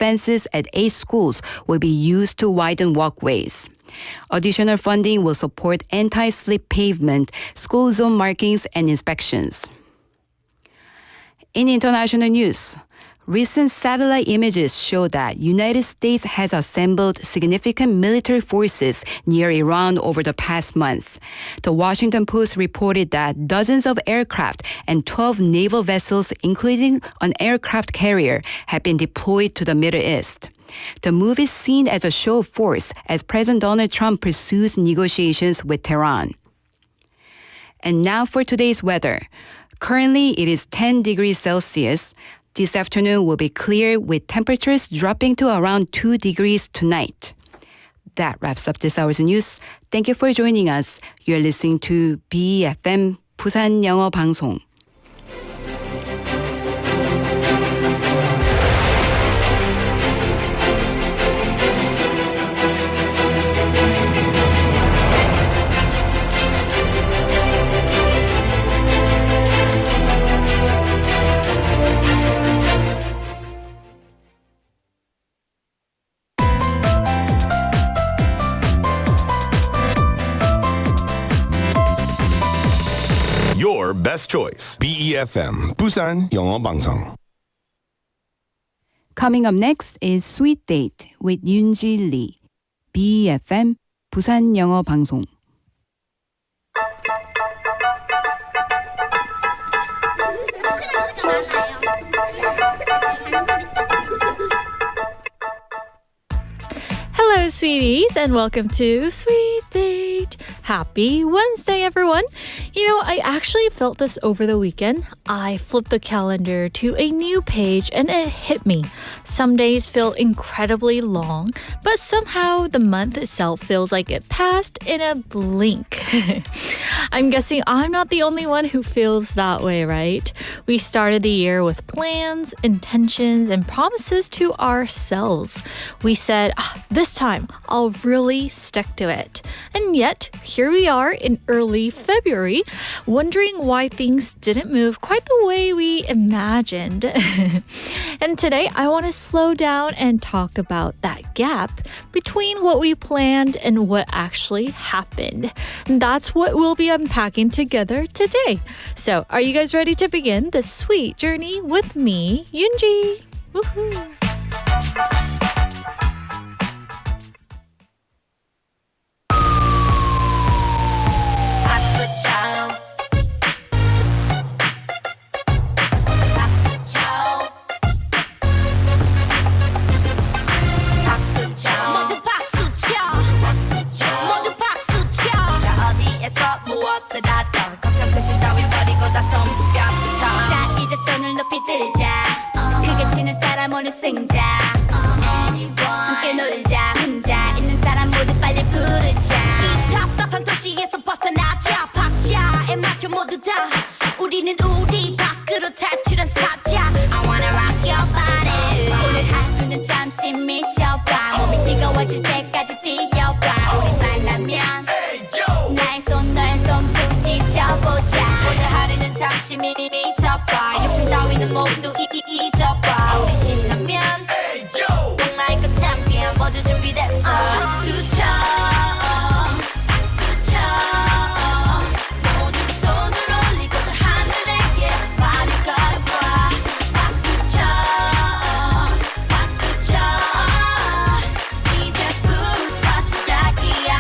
fences at 8 schools will be used to widen walkways. Additional funding will support anti-slip pavement, school zone markings, and inspections. In international news, recent satellite images show that United States has assembled significant military forces near Iran over the past month. The Washington Post reported that dozens of aircraft and 12 naval vessels, including an aircraft carrier, have been deployed to the Middle East. The move is seen as a show of force as President Donald Trump pursues negotiations with Tehran. And now for today's weather. Currently, it is 10 degrees Celsius. This afternoon will be clear with temperatures dropping to around 2 degrees tonight. That wraps up this hour's news. Thank you for joining us. You're listening to BFM 부산 영어 방송. Your best choice. BEFM 부산 영어 방송. Coming up next is Sweet Date with Yoonji Lee. BFM 부산 영어 방송. Hello, sweeties, and welcome to Sweet Date. Happy Wednesday, everyone. You know, I actually felt this over the weekend. I flipped the calendar to a new page and it hit me. Some days feel incredibly long, but somehow the month itself feels like it passed in a blink. I'm guessing I'm not the only one who feels that way, right? We started the year with plans, intentions, and promises to ourselves. We said, this time I'll really stick to it. And yet, here we are in early February, wondering why things didn't move quite the way we imagined. And today, I want to slow down and talk about that gap between what we planned and what actually happened. And that's what we'll be unpacking together today. So, are you guys ready to begin the sweet journey with me, Yoonji? Woohoo! 승자 함께 놀자 혼자 있는 사람 모두 빨리 부르자 이 답답한 도시에서 벗어나자 박자에 맞춰 모두 다 우리는 우리 밖으로 탈출한 사자 I wanna rock your body 오늘 하루는 잠시 미쳐봐 몸이 뜨거워질 때까지 뛰어봐 우리 만나면 나의 손 너의 손 부딪혀보자 오늘 하루는 잠시 미쳐봐 욕심 따위는 모두 잊어봐 우리 신나면 올마이티 챔피언 모두 준비됐어 수쳐 수쳐 모두 손을 올리고 저 하늘에게 발을 걸어봐 박수쳐 박수쳐 이제부터 시작이야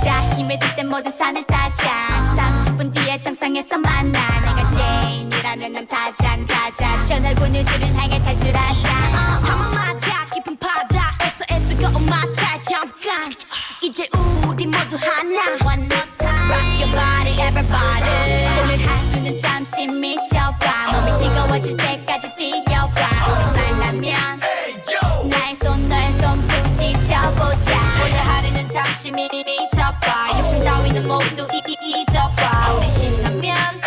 자 힘을 들 때 모두 산을 따자 30분 뒤에 정상에서 만나 내가 제인이라면 난 타잔 가자 저 넓은 우주를 향해 탈출하자 한번 맞아 깊은 바다에서 뜨거운 마찰 잠깐 이제 우리 모두 하나 One more time Rock your body everybody 오늘 하루는 잠시 미쳐봐 몸이 뜨거워질 때까지 뛰어봐 우리 만나면 나의 손 너의 손 부딪혀보자 오늘 하루는 잠시 미쳐봐 욕심 따위는 모두 잊어봐 우리 신나면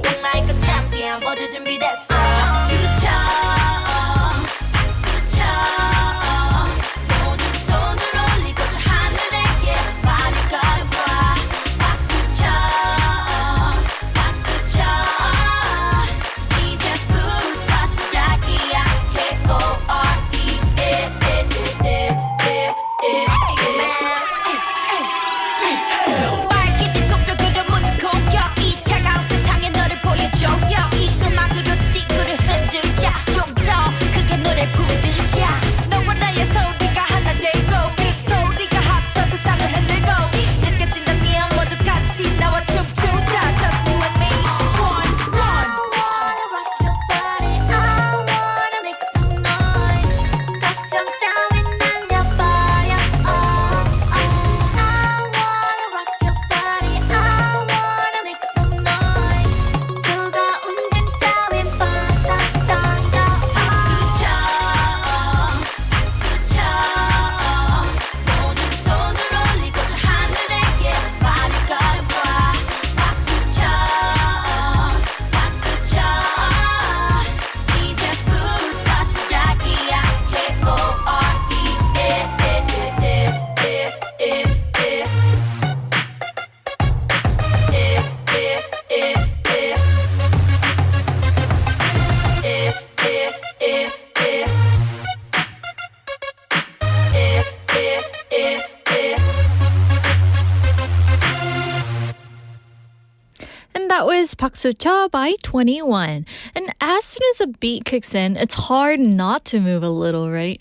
올마이티 챔피언 모두 준비됐어 수쳐 수쳐 모두 손을 올리고 저 하늘에게 발을 걸어봐 박수쳐 박수쳐 박수쳐 by 21. And as soon as the beat kicks in, it's hard not to move a little, right?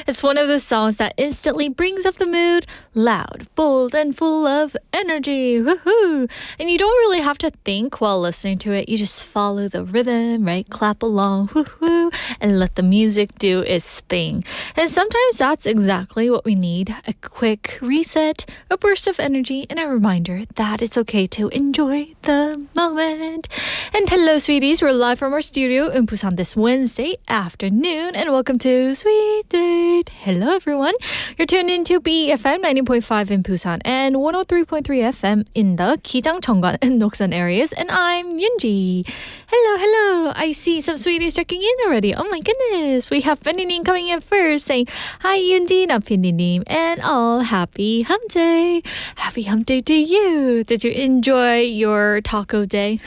It's one of the songs that instantly brings up the mood, loud, bold, and full of energy. Woohoo! And you don't really have to think while listening to it. You just follow the rhythm, right? Clap along, woohoo, and let the music do its thing. And sometimes that's exactly what we need. A quick reset, a burst of energy, and a reminder that it's okay to enjoy the moment. And hello, sweeties. We're live from our studio in Busan this Wednesday afternoon. And welcome to Sweet Date. Hello, everyone. You're tuned into BEFM 90.5 in Busan and 103.3 FM in the Kijang, Cheonggan, and Noksan areas. And I'm Yunji. Hello. I see some sweeties checking in already. Oh my goodness. We have Benny coming in first saying, hi, Yunji, Napininim, and all happy hump day. Happy hump day to you. Did you enjoy your taco day?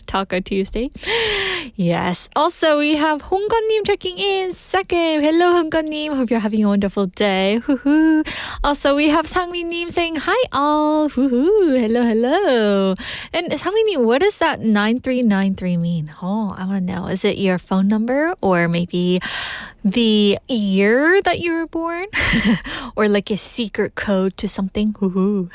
Taco Tuesday? Yes. Also, we have Hongganim checking in second. Hello, Hongganim. Hope you're having a wonderful day. Woohoo. Also, we have Sangminim saying, hi, all. Woohoo. Hello. And Sangminim, what does that 9393 mean? Oh, I want to know. Is it your phone number or maybe the year that you were born? Or like a secret code to something? Woohoo.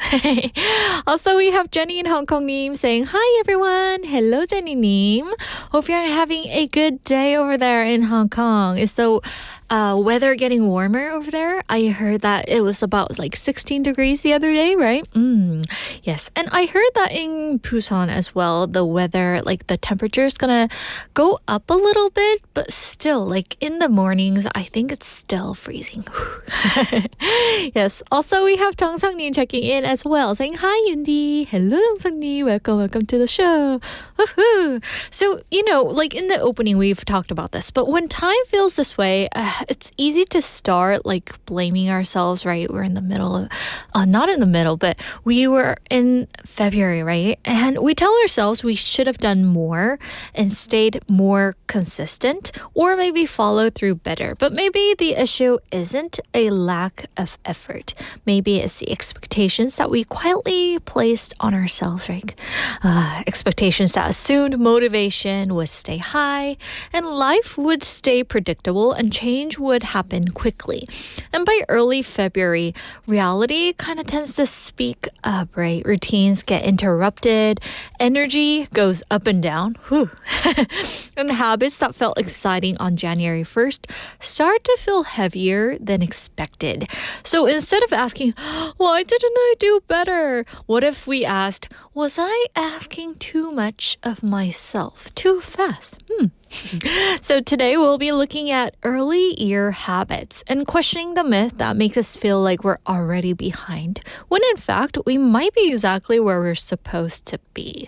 Also, we have Jenny in Hong Kong Nim saying, hi, everyone. Hello, Jenny Nim. Hope you're having a good day over there in Hong Kong. Is the weather getting warmer over there? I heard that it was about like 16 degrees the other day, right? Yes. And I heard that in Busan as well, the weather, like the temperature is going to go up a little bit, but still, like in the mornings, I think it's still freezing. Yes. Also, we have Jung Sang-nim checking in as well, saying, hi, Yundi. Hello, Jung Sang-nim. Welcome to the show. Woohoo. So, like in the opening, we've talked about this, but when time feels this way, it's easy to start like blaming ourselves, right? We're in the middle of, not in the middle, but we were in February, right? And we tell ourselves we should have done more and stayed more consistent or maybe followed through better. But maybe the issue isn't a lack of effort. Maybe it's the expectations that we quietly placed on ourselves, right? Expectations that assumed motivation would stay high and life would stay predictable and change would happen quickly. And by early February, reality kind of tends to speak up, right? Routines get interrupted, energy goes up and down. Whew. And the habits that felt exciting on January 1st start to feel heavier than expected. So instead of asking, why didn't I do better? What if we asked, was I asking too much of myself too fast? So today we'll be looking at early year habits and questioning the myth that makes us feel like we're already behind, when in fact we might be exactly where we're supposed to be.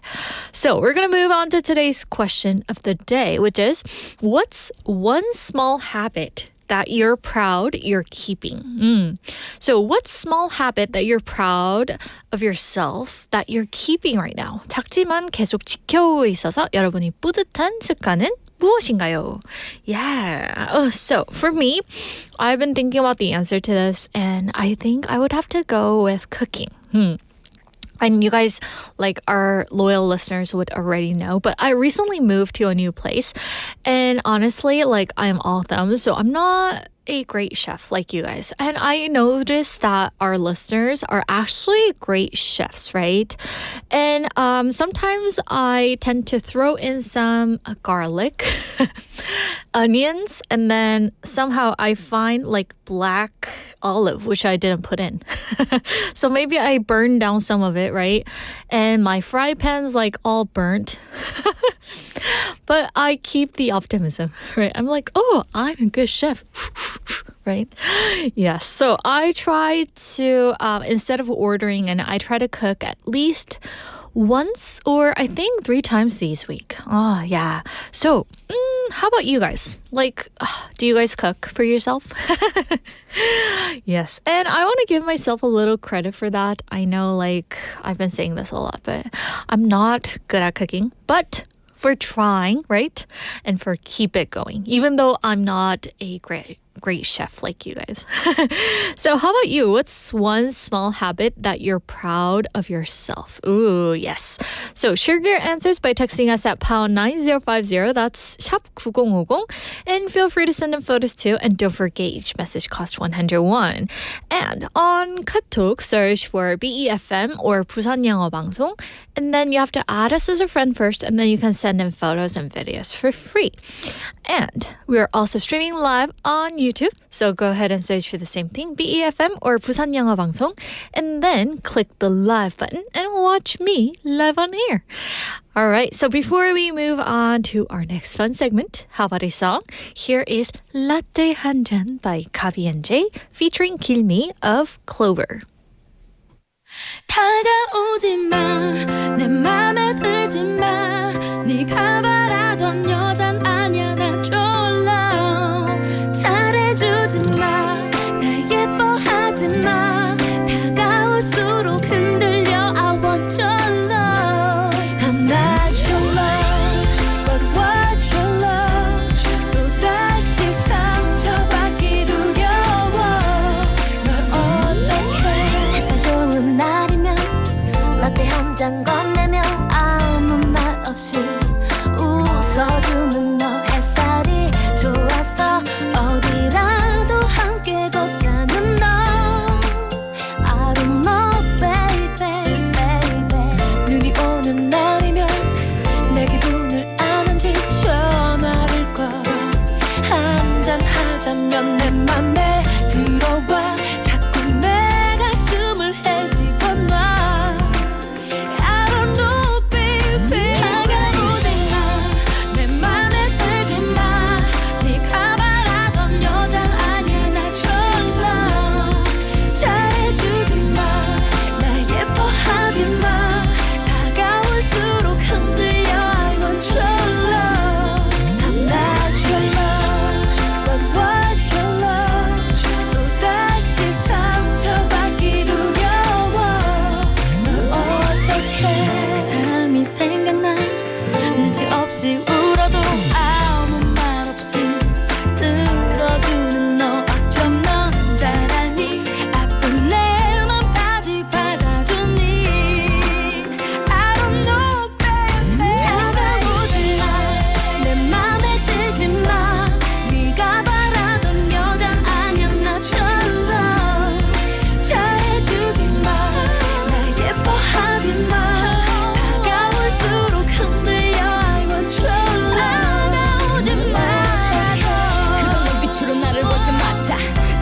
So we're going to move on to today's question of the day, which is, what's one small habit that you're proud you're keeping? So what's small habit that you're proud of yourself that you're keeping right now? 작지만 계속 지켜오고 있어서 여러분이 뿌듯한 습관은 무엇인가요? Yeah. So for me, I've been thinking about the answer to this, and I think I would have to go with cooking. And you guys, like our loyal listeners would already know, but I recently moved to a new place. And honestly, like I'm all thumbs, so I'm not a great chef like you guys. And I noticed that our listeners are actually great chefs, right? And sometimes I tend to throw in some garlic, onions, and then somehow I find like black olive, which I didn't put in. So maybe I burned down some of it, right? And my fry pan's like all burnt. But I keep the optimism, right? I'm like, oh, I'm a good chef. Right? Yes. So I try to, instead of ordering, and I try to cook at least once or I think 3 times this week. Oh, yeah. So, how about you guys? Like, do you guys cook for yourself? Yes. And I want to give myself a little credit for that. I know, like, I've been saying this a lot, but I'm not good at cooking. But for trying, right? And for keep it going. Even though I'm not a great great chef like you guys. So how about you? What's one small habit that you're proud of yourself? Ooh, yes. So share your answers by texting us at pound 9050. That's 샵 9050. And feel free to send in photos too. And don't forget, each message costs 101. And on Kpop, search for BEFM or 부산 영어 방송. And then you have to add us as a friend first. And then you can send in photos and videos for free. And we're also streaming live on YouTube. So go ahead and search for the same thing, BEFM or 부산 영어 방송. And then click the live button and watch me live on air. All right, so before we move on to our next fun segment, how about a song? Here is Latte 한 잔 by Kpop and Angie featuring Kilmi of Clover. 다가오지 마, 내 맘에 들지 마. 네가 바라던 여잔 아니야, 나 졸라. 잘해주지 마, 날 예뻐하지 마. 다가올수록 흔들려, I want your love. I'm not your love, but what your love. 또다시 상처받기 두려워. 널 어떡해. 햇살 좋은 날이면 라떼 한 잔 건네면 아무 말 없이 웃어주는 너. 햇살이 좋아서 어디라도 함께 걷자는 너. I don't know baby baby. 눈이 오는 날이면 내 기분을 아는지 전화를 걸어. 한잔 하자면 내 맘에 들어와. 자꾸 내 가슴을 헤집어놔. I don't know baby. 다가오지 마, 내 맘에 들지 마. 네가 바라던 여잔 아니야, 나 졸라. 잘해주지 마, 날 예뻐하지 마. 다가올수록 흔들려, I want your love. I'm not your love, but what your love. 또다시 상처받기 두려워. 널 어떡해. 그 사람이 생각나. 눈치 없이 울어도 아무 말 없이 들어주는 너. 어쩜 넌 잘하니. 아픈 내 맘까지 받아주니. I don't know baby. 다가오지 마, 내 맘에 들지 마. 네가 바라던 여잔 아니야, 나 졸라. 잘해주지 마, 날 예뻐하지 마. 다가올수록 흔들려, I want your love. 다가오지 마. 그런 눈빛으로 나를 볼 때마다,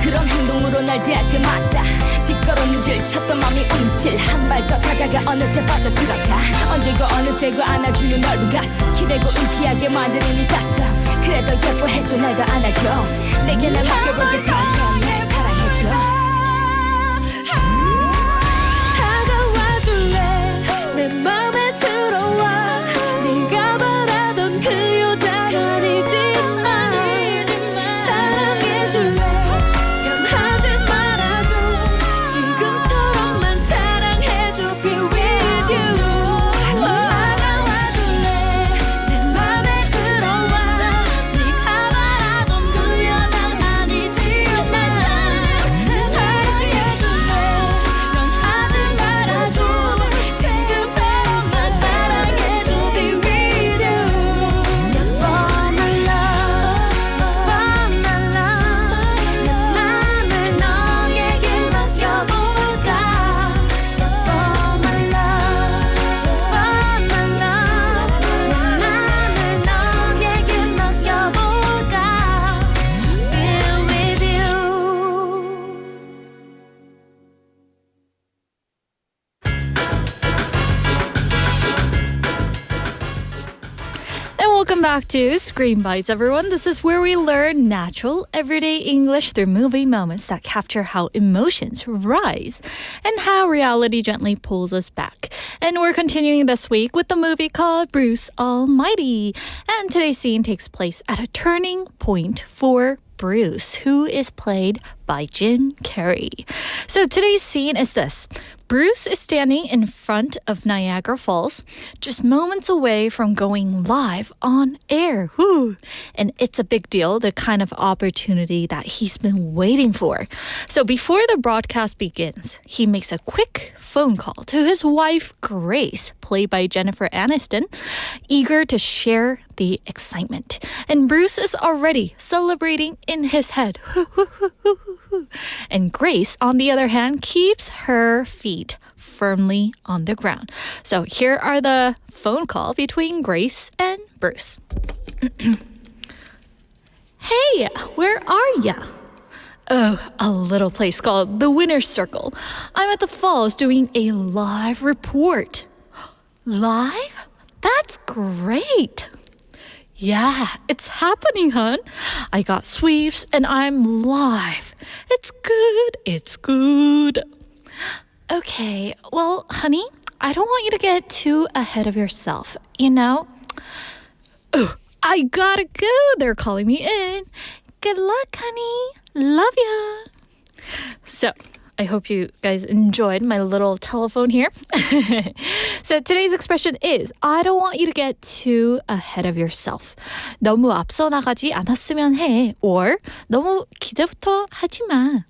그런 행동으로 날 대할 때마다 뒷걸음질 쳤던 맘이 움찔. 한 발 더 다가가 어느새 빠져들어가. 언제고 어느 때고 안아주는 넓은 가슴. 기대고 의지하게 만드는 이 가슴. 그래도 예뻐해줘, 날 더 안아줘. 내게 날 맡겨보게 살면 날 사랑해줘. 다가와줄래, 내 맘에 들어와. 네가 바라던 그 여자가 아니지만 사랑해줄래. 변하지 말아줘. 지금처럼만 사랑해줘. Be with you. 다가와줄래, 내 맘에 들어와. 네가 바라던 그 여자가 아니지만 사랑해줄래. 변하지 말아줘. 지금처럼만 사랑해줘. Be with you. You're for my love, for my love. 내 맘을 너에게 맡겨볼까. You're for my love, for my love. 내 맘을 너에게 맡겨볼까. Be with you. And welcome back to Screen Bites, everyone. This is where we learn natural, everyday English through movie moments that capture how emotions rise and how reality gently pulls us back. And we're continuing this week with the movie called Bruce Almighty. And today's scene takes place at a turning point for Bruce, who is played by Jim Carrey. So today's scene is this. Bruce is standing in front of Niagara Falls, just moments away from going live on air. Woo. And it's a big deal, the kind of opportunity that he's been waiting for. So before the broadcast begins, he makes a quick phone call to his wife, Grace, played by Jennifer Aniston, eager to share the excitement. And Bruce is already celebrating in his head. And Grace, on the other hand, keeps her feet firmly on the ground. So here are the phone call between Grace and Bruce. Hey, where are ya? Oh, a little place called the Winner's Circle. I'm at the falls doing a live report. Live? That's great. Yeah, it's happening, hon. I got sweeps and I'm live. It's good. It's good. Okay, well, honey, I don't want you to get too ahead of yourself, you know? Oh, I gotta go. They're calling me in. Good luck, honey. Love ya. So, I hope you guys enjoyed my little telephone here. So today's expression is I don't want you to get too ahead of yourself. 너무 앞서 나가지 않았으면 해. Or 너무 기대부터 하지 마.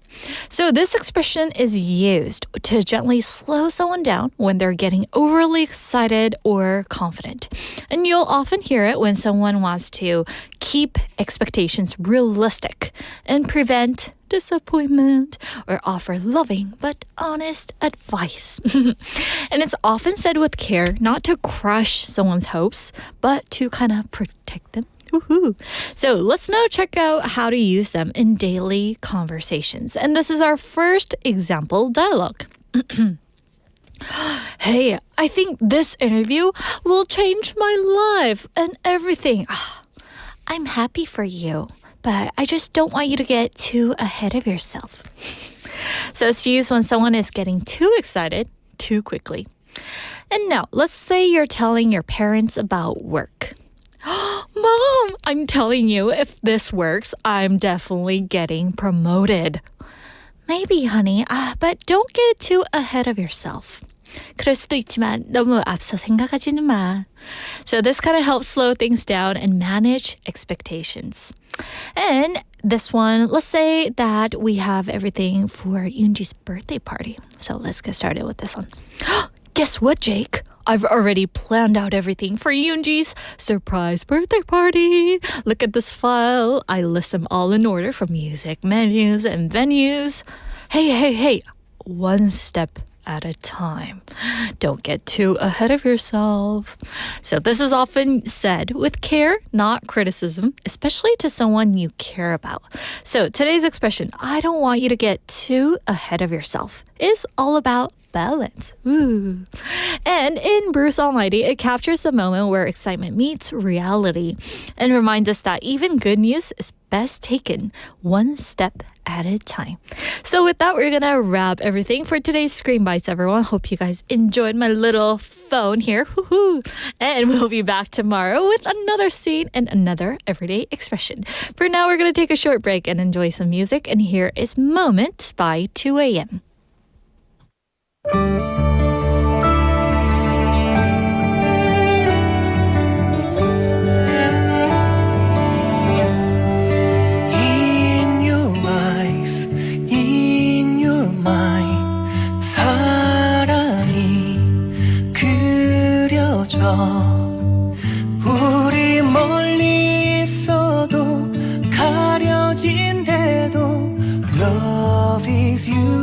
So this expression is used to gently slow someone down when they're getting overly excited or confident. And you'll often hear it when someone wants to keep expectations realistic and prevent disappointment or offer loving but honest advice. And it's often said with care, not to crush someone's hopes, but to kind of protect them. Woohoo. So let's now check out how to use them in daily conversations. And this is our first example dialogue. Hey, I think this interview will change my life and everything. I'm happy for you, but I just don't want you to get too ahead of yourself. So it's used when someone is getting too excited too quickly. And now, let's say you're telling your parents about work. Mom, I'm telling you, if this works, I'm definitely getting promoted. Maybe, honey, but don't get too ahead of yourself. 그럴 수도 있지만 너무 앞서 생각하지는 마. So this kind of helps slow things down and manage expectations. And this one, let's say that we have everything for Yoonji's birthday party. So let's get started with this one. Guess what, Jake? I've already planned out everything for Yoonji's surprise birthday party. Look at this file. I list them all in order from music, menus, and venues. Hey. One step at a time. Don't get too ahead of yourself. So this is often said with care, not criticism, especially to someone you care about. So today's expression, I don't want you to get too ahead of yourself, is all about balance. Ooh. And in Bruce Almighty, it captures the moment where excitement meets reality and reminds us that even good news is best taken one step at a time. So with that, we're gonna wrap everything for today's Screen Bites, everyone. Hope you guys enjoyed my little phone here. Woohoo! And we'll be back tomorrow with another scene and another everyday expression. For now, we're gonna take a short break and enjoy some music. And here is Moment by 2AM. In your eyes, in your mind, 사랑이 그려져. 우리 멀리 있어도 가려진데도 Love is you.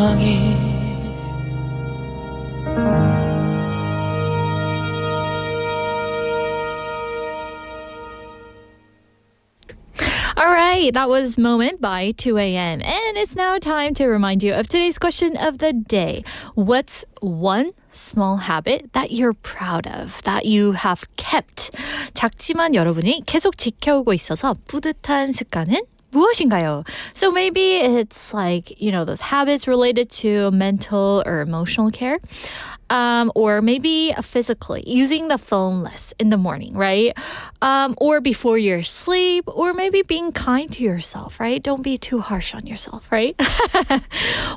상황이 All right, that was Moment by 2 a.m. And it's now time to remind you of today's question of the day. What's one small habit that you're proud of, that you have kept? 작지만 여러분이 계속 지켜오고 있어서 뿌듯한 습관은 무엇인가요? So maybe it's like, those habits related to mental or emotional care. Or maybe physically, using the phone less in the morning, right? Or before your sleep, or maybe being kind to yourself, right? Don't be too harsh on yourself, right?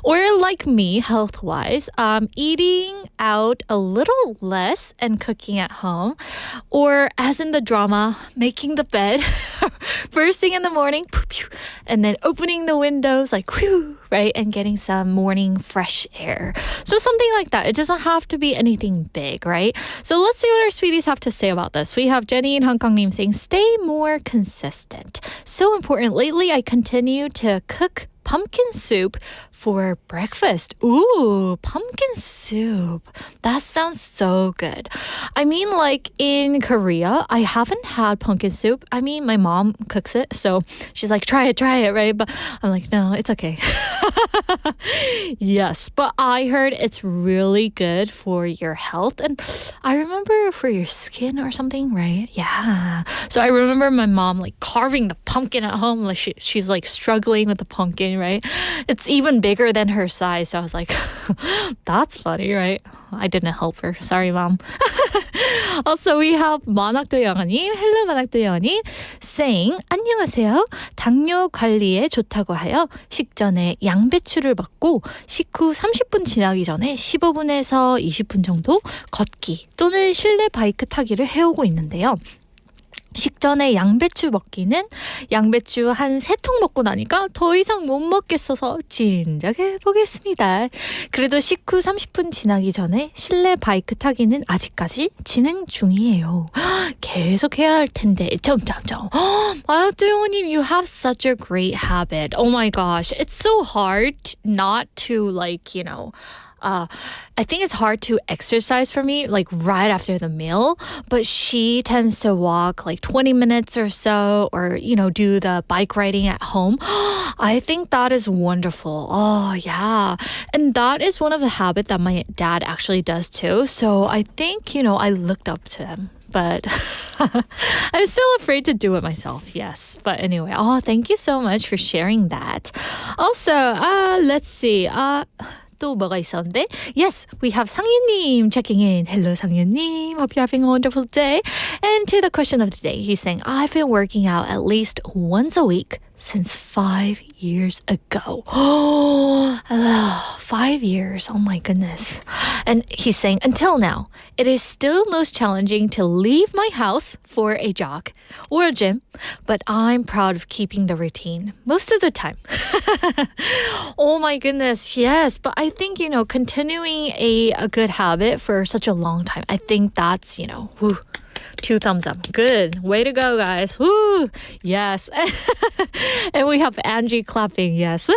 Or like me, health-wise, eating out a little less and cooking at home. Or as in the drama, making the bed first thing in the morning, and then opening the windows like, whew, right? And getting some morning fresh air. So something like that. It doesn't have to be anything big, right? So let's see what our sweeties have to say about this. We have Jenny in Hong Kong saying, stay more consistent. So important. Lately, I continue to cook pumpkin soup for breakfast. Ooh, pumpkin soup. That sounds so good. I mean, like in Korea, I haven't had pumpkin soup. I mean, my mom cooks it, so she's like, try it, right? But I'm like, no, it's okay. Yes, but I heard it's really good for your health. And I remember for your skin or something, right? Yeah. So I remember my mom like carving the pumpkin at home. Like she's like struggling with the pumpkin, right? It's even bigger than her size. So I was like, that's funny, right? I didn't help her. Sorry, mom. Also, we have 만학도 영어님, hello 만학도 영어님, saying, 안녕하세요. 당뇨 관리에 좋다고 하여 식전에 양배추를 먹고 식후 30분 지나기 전에 15분에서 20분 정도 걷기 또는 실내 바이크 타기를 해오고 있는데요. 식전에 양배추 먹기는 양배추 한 3통 먹고 나니까 더 이상 못 먹겠어서 진작 해보겠습니다. 그래도 식후 30분 지나기 전에 실내 바이크 타기는 아직까지 진행 중이에요. 계속 해야 할 텐데 점점점. 마약도 영호님, you have such a great habit. Oh my gosh, it's so hard not to I think it's hard to exercise for me, like right after the meal, but she tends to walk like 20 minutes or so, or, do the bike riding at home. I think that is wonderful. Oh, yeah. And that is one of the habits that my dad actually does too. So I think, I looked up to him. But I'm still afraid to do it myself. Yes. But anyway, thank you so much for sharing that. Also, let's see. 또 뭐가 있었는데? Yes, we have 상윤님 checking in. Hello, 상윤님. Hope you're having a wonderful day. And to the question of the day, he's saying, I've been working out at least once a week since 5 years ago. Oh, 5 years. Oh my goodness. And he's saying, until now, it is still most challenging to leave my house for a jog or a gym, but I'm proud of keeping the routine most of the time. Oh my goodness. Yes. But I think, continuing a good habit for such a long time, I think that's, woo. 2 thumbs up. Good. Way to go, guys. Woo. Yes. And we have Angie clapping. Yes.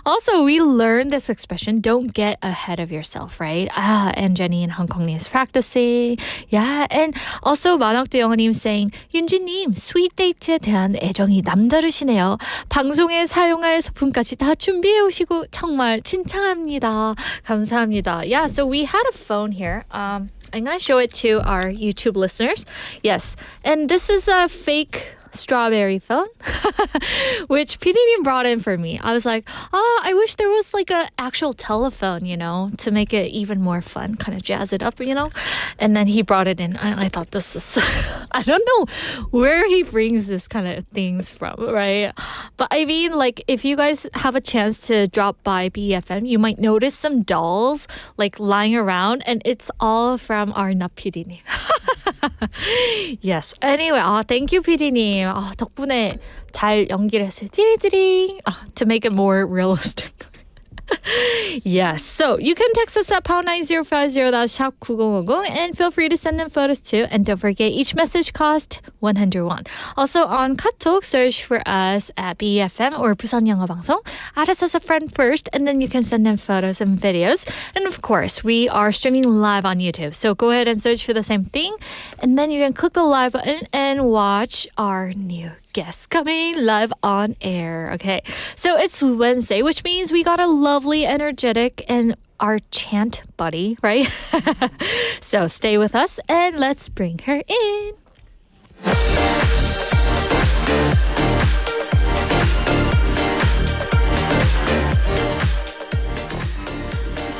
Also, we learned this expression, don't get ahead of yourself, right? And Jenny in Hong Kong is practicing. Yeah. And also, 만학도 영어님 saying, 윤지님, 스윗 데이트에 대한 애정이 남다르시네요. 방송에 사용할 소품까지 다 준비해 오시고 정말 칭찬합니다. 감사합니다. Yeah. So we had a phone here. I'm going to show it to our YouTube listeners. Yes. And this is a fake strawberry phone, which PD님 brought in for me. I was like, I wish there was like an actual telephone, to make it even more fun, kind of jazz it up, And then he brought it in. I thought this is, I don't know where he brings this kind of things from, right? But I mean, like, if you guys have a chance to drop by BFM, you might notice some dolls like lying around, and it's all from our nap PD님. Yes. Anyway, thank you, PD님. 덕분에 잘 연기를 했어요. 띠리띠리. To make it more realistic. Yes. So you can text us at pound 9050, that's 샵 9050, and feel free to send in photos too. And don't forget, each message costs 100 won. Also on Katok, search for us at BFM or 부산 영어 방송. Add us as a friend first, and then you can send in photos and videos. And of course, we are streaming live on YouTube. So go ahead and search for the same thing, and then you can click the live button and watch our new guests coming live on air. Okay, so it's Wednesday, which means we got a lovely, energetic, and our chant buddy, right? So stay with us and let's bring her in.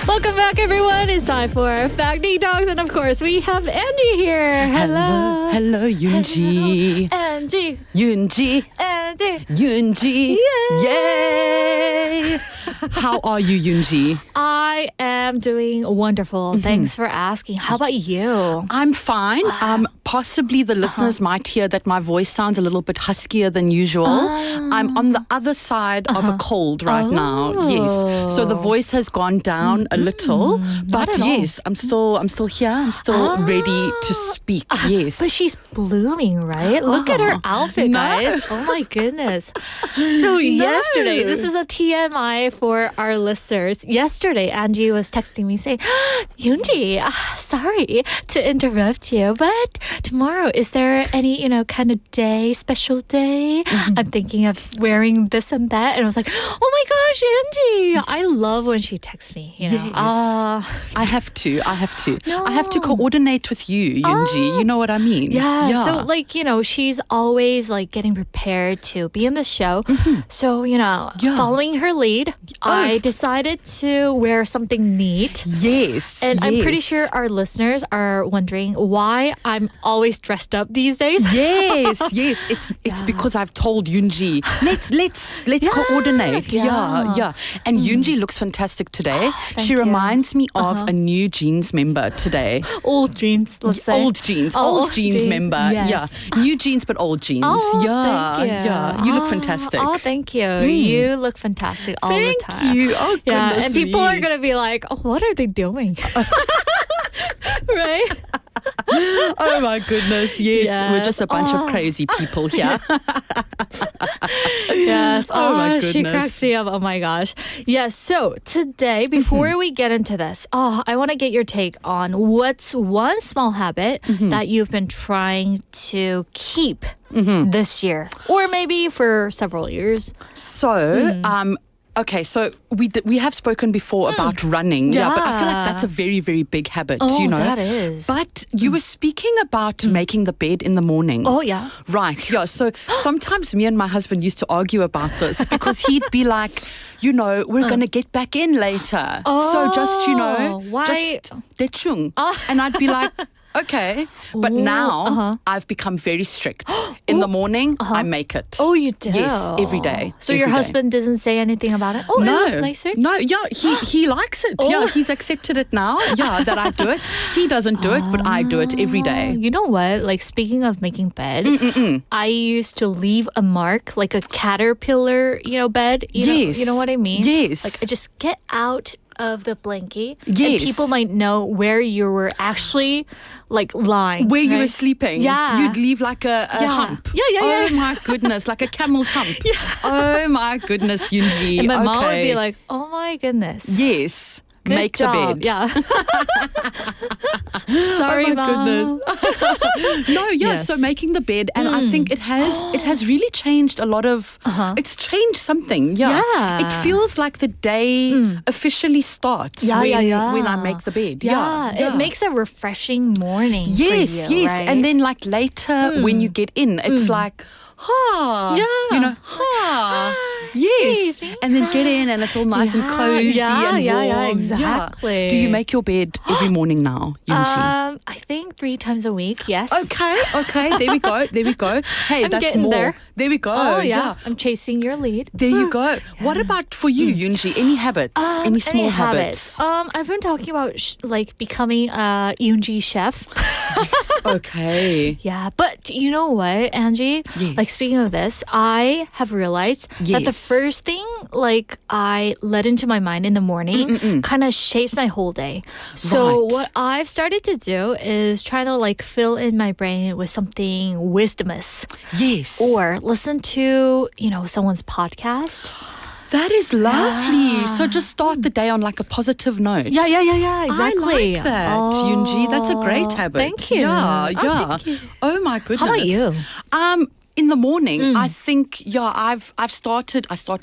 Welcome back, everyone. It's time for Fact Detox, and of course, we have Angie here. Hello. Hello, Yoonji. Angie. Yoonji. Angie. Yoonji. Yay! How are you, Yoonji? I am doing wonderful. Thanks for asking. How about you? I'm fine. Possibly the listeners might hear that my voice sounds a little bit huskier than usual. I'm on the other side of a cold right now. Yes. So the voice has gone down a little. But at all. yes, I'm still here. I'm still ready to speak. Yes. But she's blooming, right? Look at her outfit, No. guys. Oh my goodness. So yesterday, this is a TMI for our listeners. Yesterday, Angie was texting me saying, Yoonji, sorry to interrupt you, but tomorrow, is there any, kind of day, special day? I'm thinking of wearing this and that. And I was like, oh my gosh, Angie. I love when she texts me. You know? I have to. No. I have to coordinate with you, Yoonji. You know what I mean? Yeah. So, she's always getting prepared to be in the show. So, following her lead, I decided to wear something neat. Yes. And I'm pretty yes. sure our listeners are wondering why I'm always dressed up these days. Yes. It's because I've told Yoonji, let's coordinate. Yeah. And Yoonji looks fantastic today. Thank She you. reminds me of a new jeans member today. Old jeans, let's say. Old jeans member. Yes. Yeah. New jeans but old jeans. Oh, yeah. thank you. Yeah. You look fantastic. Oh, thank you. You look fantastic all the time. Thank you. Oh, goodness Yeah, and people me. are going to be like, oh, what are they doing? Right? Oh my goodness, yes. Yes. We're just a bunch of crazy people here. Yes. Oh, my She goodness. cracks me up. Oh my gosh. Yes. So today, before we get into this, I want to get your take on what's one small habit that you've been trying to keep this year, or maybe for several years. So, okay, so we have spoken before about running, but I feel like that's a very, very big habit, Oh, you know. that is. But you were speaking about making the bed in the morning. Oh, yeah. Right, yeah. So sometimes me and my husband used to argue about this because he'd be like, we're going to get back in later. So just, why? just 대충. And I'd be like, okay. But now I've become very strict. In the morning, I make it. Oh, you do? Yes, every day. So your every day. husband doesn't say anything about it? Oh, it looks nicer. No, yeah, he likes it. Yeah, he's accepted it now. Yeah, that I do it. He doesn't do it, but I do it every day. You know what? Speaking of making bed, I used to leave a mark, like a caterpillar, bed. You know what I mean? Yes. I just get out of the blanket. Yes. And people might know where you were actually lying. Where you right? were sleeping. Yeah. You'd leave like a hump. Yeah. Oh my goodness, like a camel's hump. Oh my goodness, Yoonji. And my mom would Okay. be like, oh my goodness. Yes. Good Make job. the bed. Yeah. Sorry, oh my Mom. goodness. No, yeah. Yes. So making the bed, and I think it has really changed a lot of. It's changed something. Yeah. Yeah. It feels like the day officially starts. Yeah, when, yeah. when I make the bed. Yeah, Yeah. it makes a refreshing morning. Yes, for you, yes. right? And then later when you get in, it's like. Yeah. Yes. See? And then get in and it's all nice and cozy and warm. Yeah, exactly. Do you make your bed every morning now, Yoonji? I think 3 times a week, yes. Okay. There we go. Hey, I'm that's getting more. there. There we go. Oh, yeah. I'm chasing your lead. There you go. What about for you, Yoonji? Any habits? Any small habits? I've been talking about becoming a Yoonji chef. Yes. Okay. Yeah, but you know what, Angie? Yes. Like speaking of this, I have realized that the Yes. first thing like I let into my mind in the morning kind of shapes my whole day. So Right. what I've started to do is try to like fill in my brain with something wisdomous Yes. or listen to, someone's podcast. That is lovely. So just start the day on like a positive note. Yeah, exactly. I like that, Yoonji. That's a great habit. Thank you. Yeah, Oh, yeah. thank you. Oh my goodness. How about you? In the morning, I think I start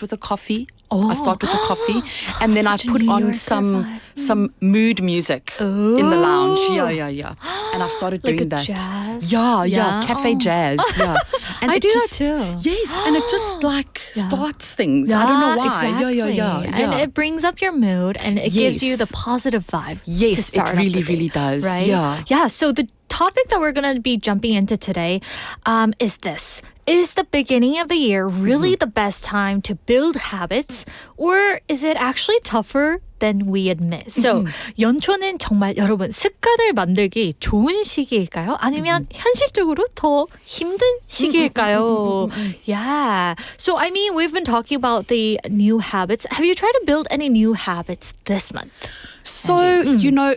with a coffee. I start with a coffee, and then I Such a put New on Yorker some mood music in the lounge. Yeah. And I've started Like doing a that. jazz? Yeah. Yeah. Cafe Oh. jazz. Yeah. And I it do that just, too. Yes, and it just like starts things. I don't know why. Exactly. Yeah. And it brings up your mood and it gives you the Yes. positive vibe. to Yes, it start off really, the day, really does. Right? Yeah. Yeah. So the topic that we're going to be jumping into today is this. Is the beginning of the year really the best time to build habits, or is it actually tougher than we admit? So 연초는 정말 여러분 습관을 만들기 좋은 시기일까요? 아니면 현실적으로 더 힘든 시기일까요? Yeah. So I mean, we've been talking about the new habits. Have you tried to build any new habits this month? So,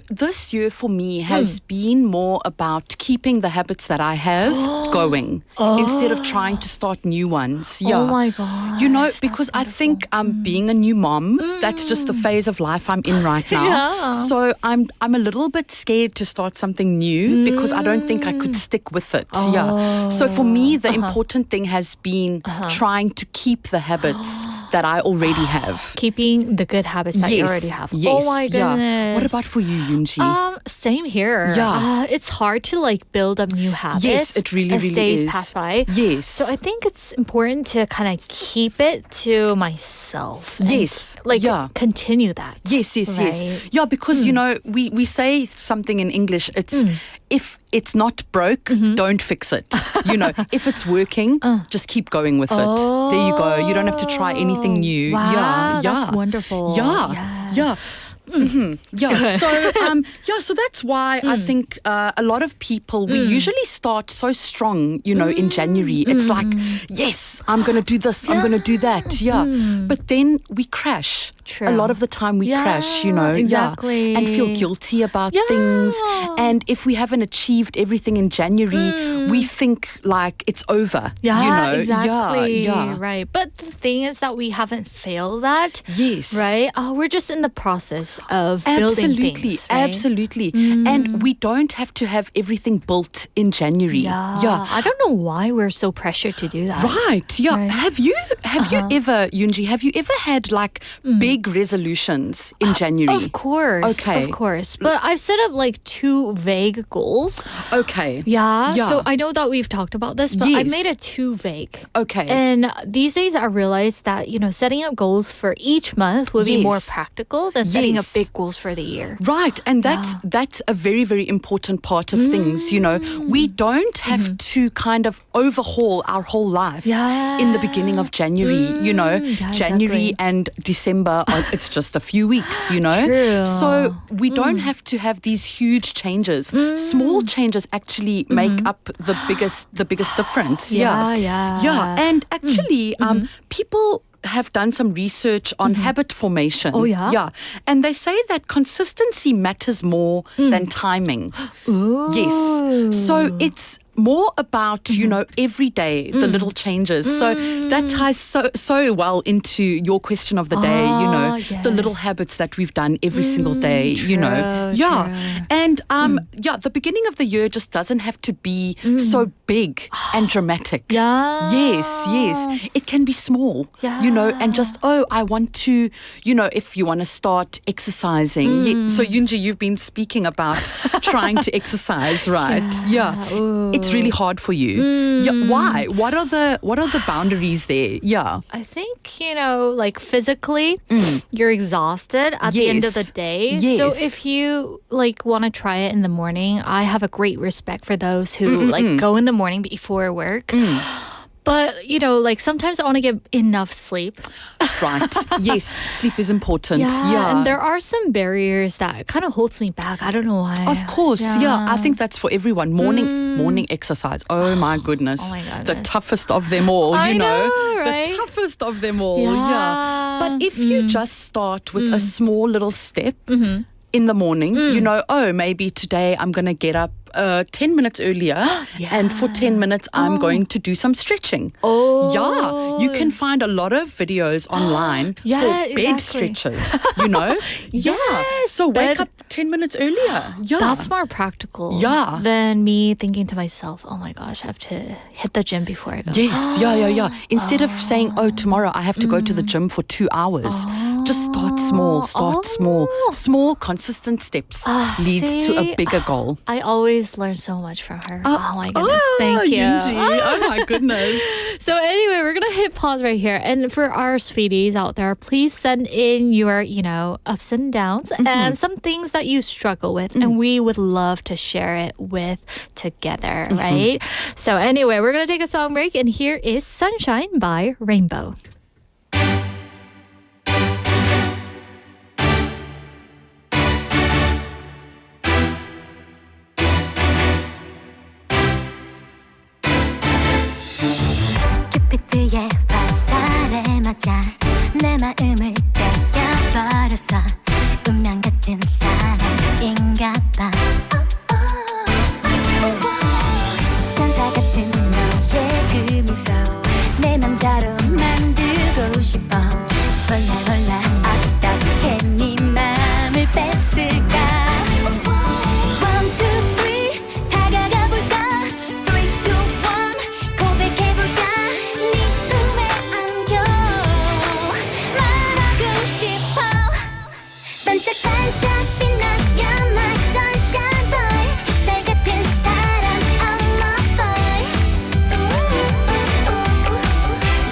this year for me has been more about keeping the habits that I have going instead of trying to start new ones. Yeah. Oh my gosh, because I think being a new mom, that's just the phase of life I'm in right now. Yeah. So I'm a little bit scared to start something new because I don't think I could stick with it. Yeah. So for me, the important thing has been trying to keep the habits that I already have. Keeping the good habits that you already have. Yes. Oh my yeah. goodness. What about for you, Yoonji? Same here. Yeah. It's hard to like build up new habits. Yes, it really, as really days is. pass by. Yes. So I think it's important to kind of keep it to myself. and, Yes. Like Yeah. continue that. Yes. Right? Yeah, because, we say something in English, it's if it's not broke, don't fix it. If it's working, just keep going with it. There you go. You don't have to try anything new. Wow, yeah. that's wonderful. Yeah. So that's why I think a lot of people, we usually start so strong, in January. It's like, yes, I'm going to do this, I'm going to do that. Yeah. But then we crash. True. A lot of the time we crash, exactly. and feel guilty about things. And if we haven't achieved everything in January, we think like it's over. Yeah, exactly. Yeah. Right. But the thing is that we haven't failed that. Yes. Right? We're just in the process of building things. Right? Absolutely. And we don't have to have everything built in January. Yeah. I don't know why we're so pressured to do that. Right. Yeah. Right. Have you ever, Yoonji, had like big resolutions in January? Of course. Okay. Of course. But I've set up like 2 vague goals. Okay. Yeah. Yeah. So I know that we've talked about this, but I Yes. made it too vague. Okay. And these days I realized that, setting up goals for each month will be more Yes. practical than setting up Yes. big goals for the year. Right, and that's a very, very important part of things, We don't have to kind of overhaul our whole life in the beginning of January, January exactly. and December, it's just a few weeks, True. So we don't have to have these huge changes. Small changes actually make up the biggest difference. Yeah. And actually, people have done some research on habit formation. Oh, yeah? Yeah. And they say that consistency matters more than timing. Ooh. Yes. So it's more about, every day, the little changes. So that ties so well into your question of the day, the little yes. habits that we've done every single day, Yeah. true. And the beginning of the year just doesn't have to be so big and dramatic. Yeah. Yes. It can be small, and just, I want to, if you want to start exercising. So Yoonji, you've been speaking about trying to exercise, right? Yeah. Ooh. It's really hard for you. Yeah. Why? What are the boundaries there? Yeah. I think, like physically, you're exhausted at the end of the Yes. day. Yes. So if you like want to try it in the morning, I have a great respect for those who like go in the morning before work. But, like sometimes I want to get enough sleep. Right. Yes, sleep is important. Yeah. And there are some barriers that kind of holds me back. I don't know why. Of course, yeah. I think that's for everyone. Morning exercise. Oh my goodness. Oh my goodness. The toughest of them all, I know, right? The toughest of them all. Yeah. But if you just start with a small little step in the morning, maybe today I'm going to get up 10 minutes earlier and for 10 minutes I'm going to do some stretching. Oh. Yeah, you can find a lot of videos online for bed stretches, Yeah, so wake up 10 minutes earlier. Yeah. That's more practical than me thinking to myself, oh my gosh, I have to hit the gym before I go. Yes, yeah. Instead of saying, tomorrow I have to go to the gym for 2 hours, just start small, small. Small, consistent steps leads to a bigger goal. I always learn so much from her. Oh my goodness. Thank you. Angie. Oh my goodness. So anyway, we're going to hit pause right here. And for our sweeties out there, please send in your, ups and downs and some things that you struggle with. And we would love to share it with together, right? So anyway, we're going to take a song break. And here is Sunshine by Rainbow. 큐피드의 화살에 맞아 내 마음을 뺏겨버렸어 운명 같은 사람인가 봐 천사 같은 너의 그 미소 내 남자로 만들고 싶어 몰라 어떻게 네 맘을 뺐을까 One, two, three 다가가 볼까 3, 2, 1 고백해 볼까 네 품에 안겨 말하고 싶어 반짝반짝 빛나 You're my sunshine boy 살 같은 사람 I'm my boy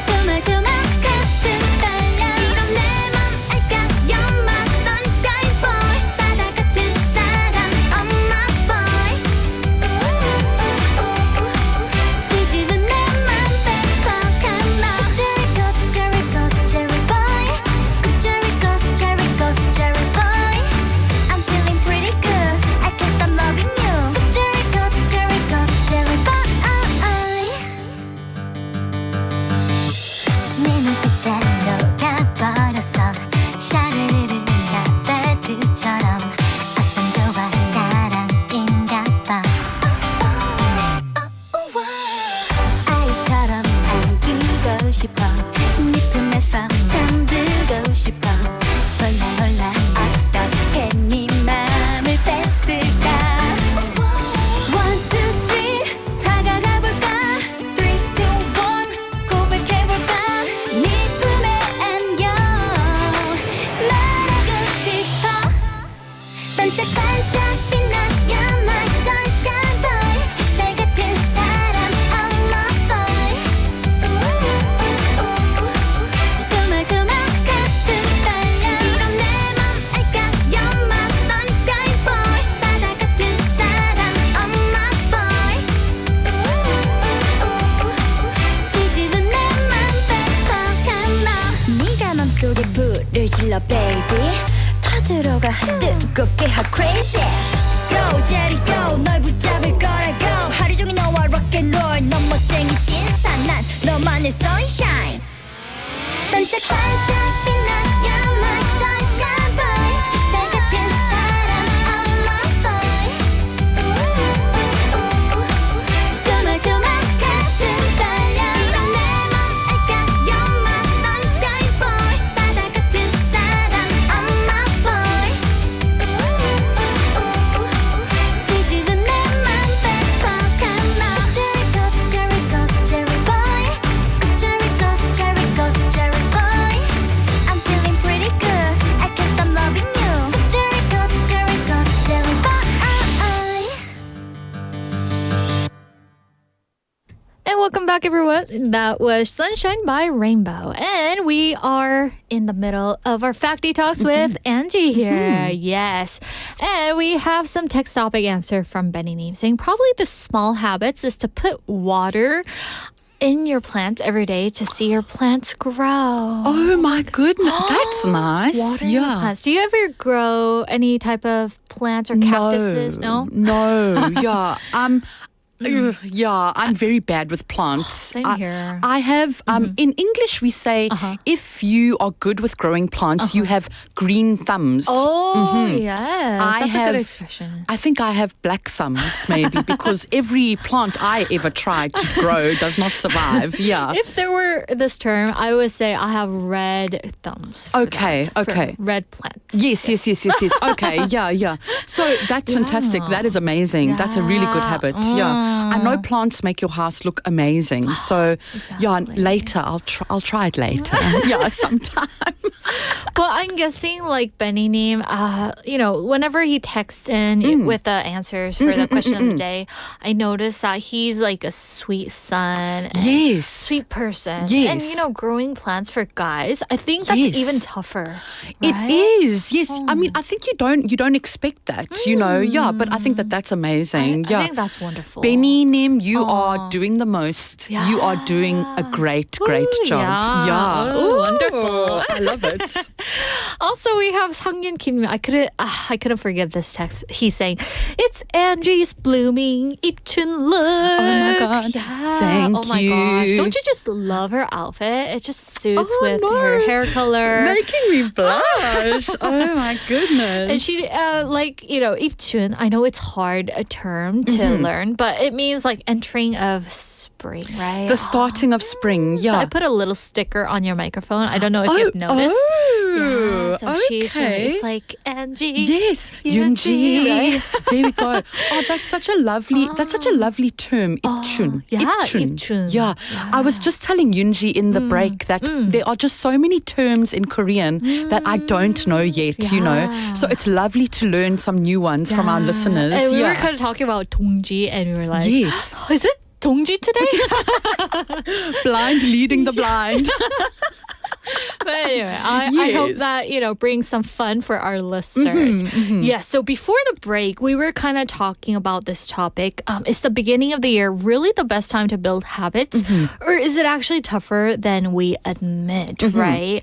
조마조마 가슴 떨려 이런 내 맘 알까 You're my sunshine boy 바다 같은 사람 I'm my boy 수줍은 내 맘 뺏어간 너 cherry boy cherry boy I'm feeling pretty good I can't stop loving you cherry boy 네 눈빛에 녹아버렸어 샤르르르 샤베트처럼 어쩜 좋아 사랑인가 봐 아이처럼 안기고 싶어 네 품에서 잠들고 싶어 몰라 어떻게 네 맘을 뺐을까 One, two, three 다가가 볼까 3, 2, 1 고백해 볼까 네 품에 안겨 말하고 싶어 반짝반짝 빛나 You're my sunshine boy 살 같은 사람 I'm my boy 조마조마 가슴 떨려 이런 내 맘 알까 You're my sunshine boy 바다 같은 사람 I'm my boy 수줍은 내 맘 뺏어간 너 네가 맘속에 불을 질러 baby 다 들어가 뜨겁게 하 crazy Go Jerry go 널 붙잡을 거라고 하루 종일 너와 rock and roll 넌 멋쟁이 신사 난 너만의 sunshine 반짝반짝 빛나 You're my sunshine boy 살 같은 사람 I'm my boy 조마조마 가슴 떨려 이런 내 맘 알까 You're my sunshine boy 바다 같은 사람 I'm my boy 수줍은 내 맘 뺏어간 너 cherry boy cherry boy I'm feeling pretty good I can't stop loving you cherry boy And welcome back, everyone. That was Sunshine by Rainbow. And we are in the middle of our Fact Detox with Angie here. Yes. And we have some text topic answer from Benny Neem saying probably the small habits is to put water in your plants every day to see your plants grow. Oh my goodness, that's nice. Watering your plants. Do you ever grow any type of plants or cactuses? No? No, yeah. Yeah, I'm very bad with plants. Same here. I have, in English we say, if you are good with growing plants, you have green thumbs. Oh, yes. That's a have, good expression. I think I have black thumbs, maybe, because every plant I ever tried to grow does not survive. Yeah. If there were this term, I would say I have red thumbs. For Okay. for red plants. Yes. Okay, yeah. So that's fantastic. That is amazing. That's a really good habit. Yeah. I know plants make your house look amazing. So, yeah, later I'll try it later. Yeah, sometime. But I'm guessing like Benny-님, whenever he texts in with the answers for the question of the day, I notice that he's like a sweet son. And Yes. sweet person. Yes. And, growing plants for guys, I think that's Yes. even tougher. It right? is, yes. I mean, I think you don't expect that, yeah. But I think that's amazing. I think that's wonderful. Benny Nim, you are doing the most. Yeah. You are doing a great job. Yeah. Ooh, Wonderful. I love it. Also, we have Sangyeon Kim. I couldn't forget this text. He's saying, "It's Angie's blooming Ipchun look." Oh my God. Yeah. Thank oh my you. gosh! Don't you just love her outfit? It just suits Oh, with no. her hair color. Making me blush. Oh my goodness. And she, Ipchun, I know it's hard a term to learn, but it means like entering of spring, right? The starting of spring, yeah. So I put a little sticker on your microphone. I don't know if you've noticed. Yeah, so she's okay. it's like Angie. Yes, Yoonji, Yoonji. There we go. Oh, that's such a lovely term, Ipchun. Ipchun. Yeah. I was just telling Yoonji in the break that there are just so many terms in Korean that I don't know yet, So it's lovely to learn some new ones from our listeners. And we were kind of talking about 동지, and we were like, Yes. is it 동지 today? Blind leading the blind. But anyway, I hope that, brings some fun for our listeners. Yeah, so before the break, we were kind of talking about this topic. Is the beginning of the year really the best time to build habits? Or is it actually tougher than we admit, right?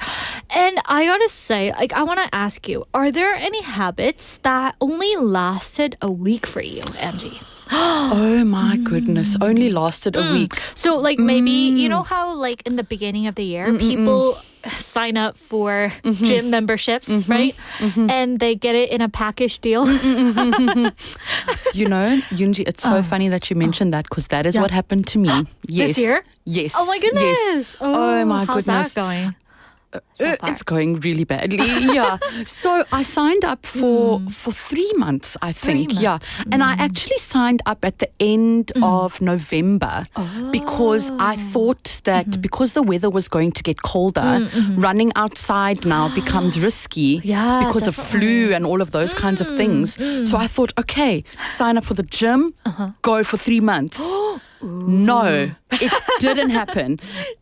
And I gotta say, I want to ask you, are there any habits that only lasted a week for you, Angie? Oh my goodness, only lasted a week. So maybe, you know how in the beginning of the year, people sign up for gym memberships, right? And they get it in a package deal. Yoonji, it's so funny that you mentioned that because that is what happened to me. Yes. This year? Yes. Oh my goodness. Yes. Oh my how's goodness. that going? It's going really badly. Yeah. So I signed up for 3 months, I think. Yeah. And I actually signed up at the end of November because I thought that because the weather was going to get colder, running outside now becomes risky because of flu and all of those kinds of things. So I thought, okay, sign up for the gym, go for 3 months. No, it didn't happen.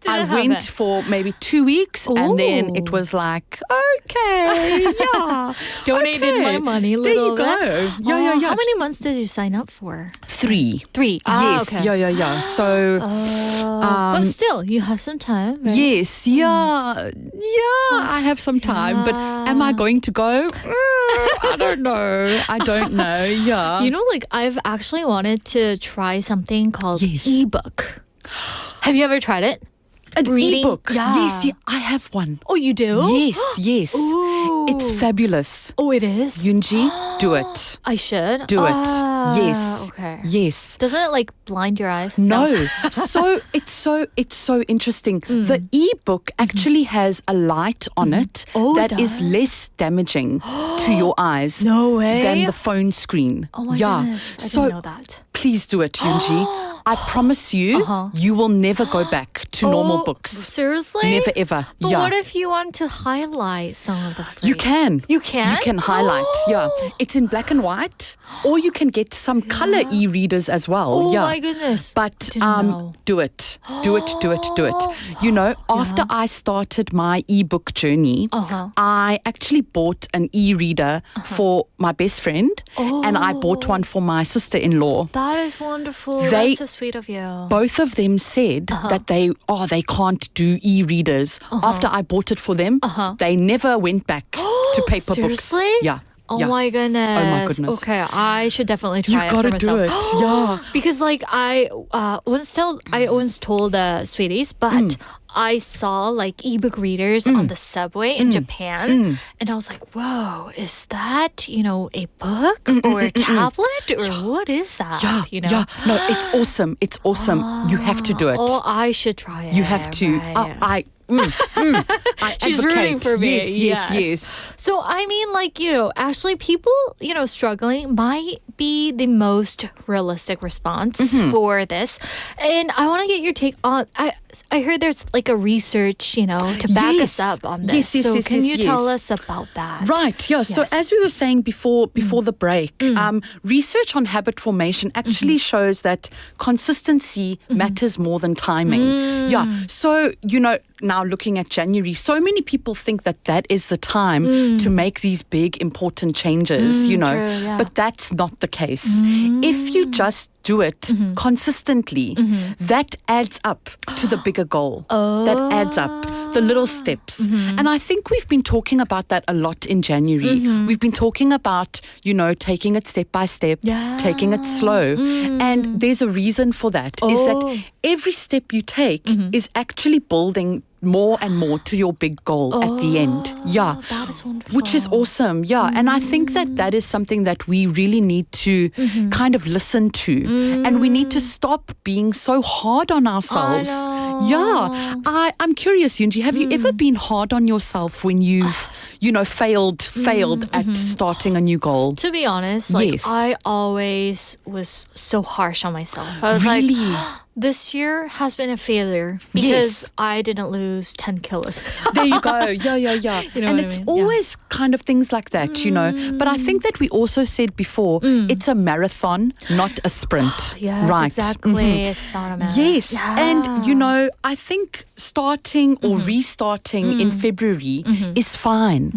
I went for maybe 2 weeks and then it was like, okay, yeah. Donated my money a There little you go. bit. Yeah. How many months did you sign up for? 3. 3. Yes, okay. yeah. So, But still, you have some time, right? yes, yeah, I have some time, but am I going to go? I don't know, yeah. I've actually wanted to try something called Yes. ebook. Have you ever tried it? An Reading? ebook. Yeah. Yes, I have one. Oh, you do? Yes. Ooh. It's fabulous. Oh, it is? Yoonji, do it. I should? Do it. Yes. Okay. Yes. Doesn't it blind your eyes? No. So it's so interesting. The ebook actually has a light on it Oh, it that is does? less damaging to your eyes No way. than the phone screen. Oh my yeah. goodness. I So didn't know that. please do it, Yoonji. I promise you, you will never go back to normal books. Seriously? Never ever. But yeah. what if you want to highlight some of the phrase? You can. You can? You can highlight, yeah. It's in black and white, or you can get some color e-readers as well. Oh yeah. my goodness. But Didn't know. do it. Do it. After I started my ebook journey, I actually bought an e-reader for my best friend, and I bought one for my sister-in-law. That is wonderful. They That's sweet of you. Both of them said that they can't do e-readers. After I bought it for them, they never went back to paper Seriously? books. Yeah. Oh yeah. my goodness. Oh my goodness. Okay, I should definitely try You it gotta for do myself. it. Yeah. Because like I once told the sweeties, but I saw like ebook readers on the subway in Japan, and I was like, "Whoa, is that a book or a tablet or what is that?" Yeah. No, it's awesome. It's awesome. You have to do it. Oh, I should try it. You have to. Right. I She's advocate. rooting for me. Yes. So, I mean, like, actually people, struggling might be the most realistic response for this. And I want to get your take on, I heard there's like a research, to back us up on this. Yes, can you tell yes. us about that? Right, yeah. So Yes. as we were saying before the break, research on habit formation actually shows that consistency matters more than timing. Yeah. So, now looking at January, so many people think that is the time to make these big important changes, True, yeah. but that's not the case. If you just do it consistently, that adds up to the bigger goal. That adds up. The little steps. And I think we've been talking about that a lot in January. We've been talking about, taking it step by step, taking it slow. And there's a reason for that, is that every step you take is actually building more and more to your big goal at the end. Yeah. That is wonderful. Which is awesome. Yeah. And I think that is something that we really need to kind of listen to. And we need to stop being so hard on ourselves. I know. Yeah. I'm curious, Yunji, have you ever been hard on yourself when you've, failed at starting a new goal? To be honest, Yes. I always was so harsh on myself. I was Really? like, this year has been a failure because I didn't lose 10 kilos. There you go. Yeah. You know And what I it's mean? always kind of things like that, But I think that we also said before, it's a marathon, not a sprint. Yes, right. exactly. It's not a marathon. Yes. Yeah. And, I think starting or restarting in February is fine.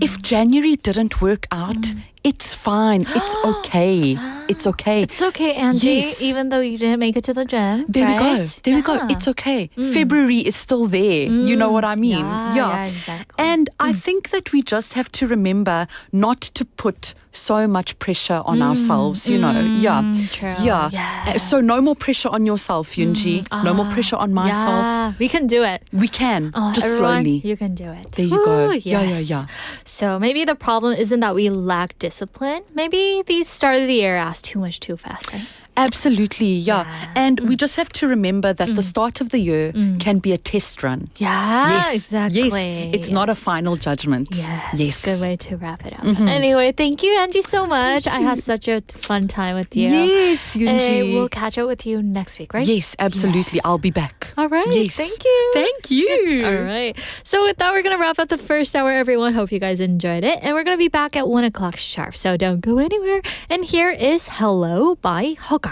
If January didn't work out, it's fine. It's okay. It's okay. It's okay, Angie, Yes. even though you didn't make it to the gym. There we go. right? There we go. Yeah. It's okay. February is still there. You know what I mean? Yeah, exactly. And I think that we just have to remember not to put so much pressure on ourselves, Yeah. True. Yeah. Yeah. So no more pressure on yourself, Yunji. No more pressure on myself. Yeah, we can do it. We can. Just Everyone, slowly. You can do it. There you go. Ooh, Yeah. yes. So maybe the problem isn't that we lack discipline. Maybe the start of the year asked too much too fast, right? Absolutely, yeah. And we just have to remember that the start of the year can be a test run. Yeah, exactly. Yes, it's not a final judgment. Yes. Good way to wrap it up. Anyway, thank you, Angie, so much. I had such a fun time with you. Yes, Yunji. We'll catch up with you next week, right? Yes, absolutely. Yes. I'll be back. All right. Yes. Thank you. Thank you. All right. So with that, we're going to wrap up the first hour, everyone. Hope you guys enjoyed it. And we're going to be back at 1 o'clock sharp. So don't go anywhere. And here is Hello by Hogak.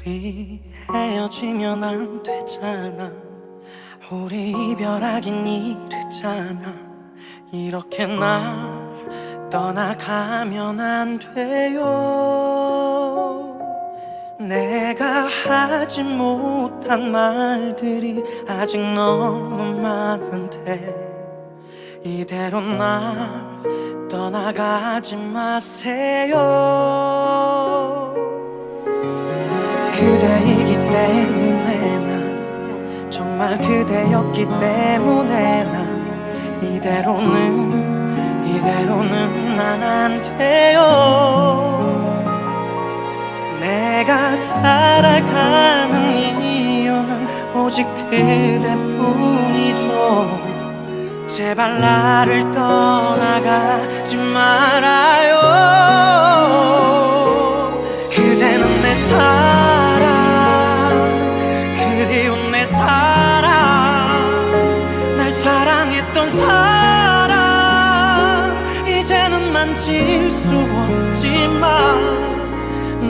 우리 헤어지면 안 되잖아 우리 이별하긴 이르잖아 이렇게 날 떠나가면 안 돼요 내가 하지 못한 말들이 아직 너무 많은데 이대로 날 떠나가지 마세요 그대이기 때문에 난 정말 그대였기 때문에 난 이대로는 난 안 돼요 내가 살아가는 이유는 오직 그대뿐이죠 제발 나를 떠나가지 말아요 그대는 내 사랑 그리운 내 사랑 날 사랑했던 사랑 이제는 만질 수 없지만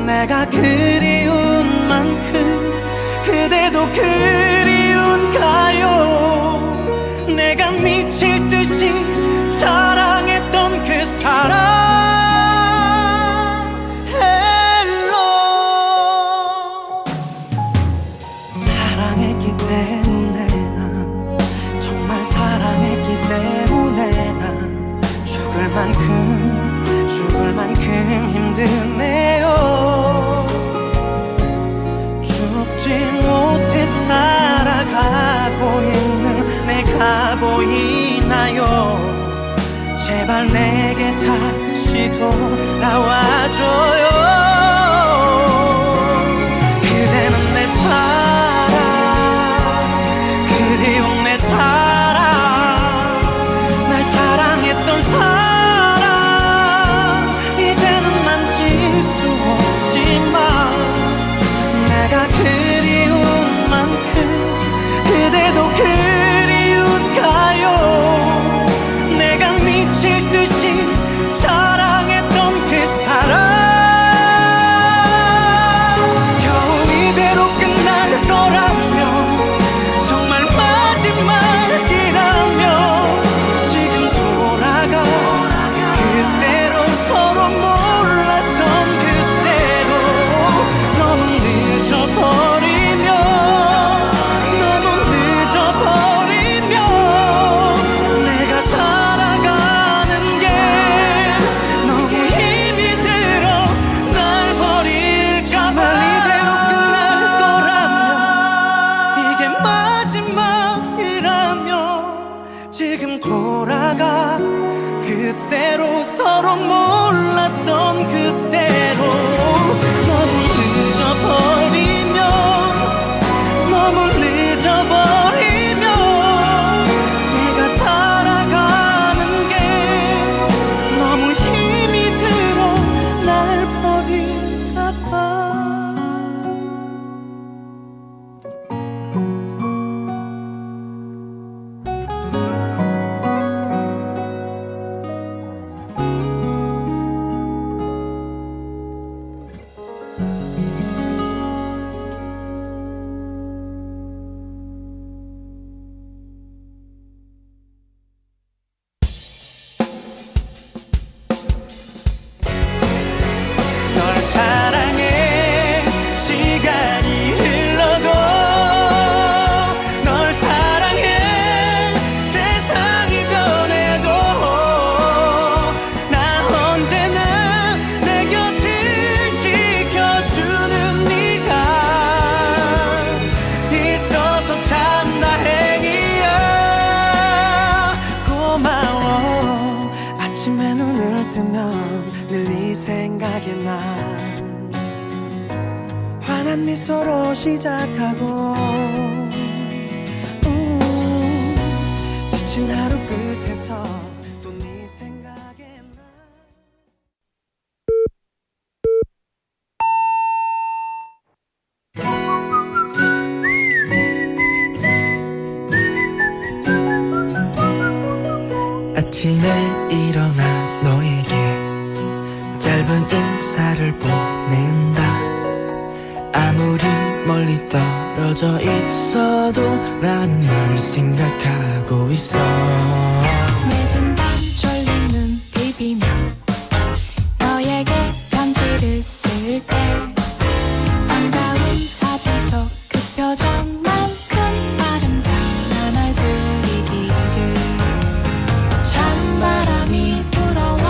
내가 그리운 만큼 그대도 그리운가요? 내가 미칠 듯이 사랑했던 그 사람 헬로 사랑했기 때문에 난 정말 사랑했기 때문에 난 죽을 만큼 힘드네요. 죽지 못해 살아가고 있는 내가 보이나요? 제발 내게 다시 돌아와줘요. 그대는 내 사랑 그리운 내 사랑 날 사랑했던 사랑 이제는 만질 수 없지만 내가 그리운 만큼 그대도 그리운가요? 내가 미칠 듯이 사랑했던 그 사람 겨우 이대로 끝날 거라면 정말 마지막이라면 지금 돌아가 그대로 서로 몰랐던 그대로 너무 늦어버리면 내가 살아가는 게 너무 힘이 들어 날 버릴까봐 이대로 끝날 거라면 이게 마지막이라면 지금 돌아가 그때로 서로 몰랐던 그때로 너무 늦어버리면 내가 살아가는 게 너무 힘이 들어 날 버릴까봐. 널 사랑해 시간이 흘러도 널 사랑해 세상이 변해도 난 언제나 내 곁을 지켜주는 네가 있어서 참 다행이야. 고마워. 아침에 눈을 뜨면 늘 네 생각이 나. 환한 미소로 시작하고 지친 하루 끝에서 또 네 생각에 나. 아침에 일어나 너에게 짧은 인사를 보낸다. 아무리 멀리 떨어져 있어도 나는 널 생각하고 있어. 늦은 밤 졸린 눈 비비며 너에게 편지를 쓸 때 반가운 사진 속 그 표정만큼 아름다운 날 그리기를. 찬바람이 불어와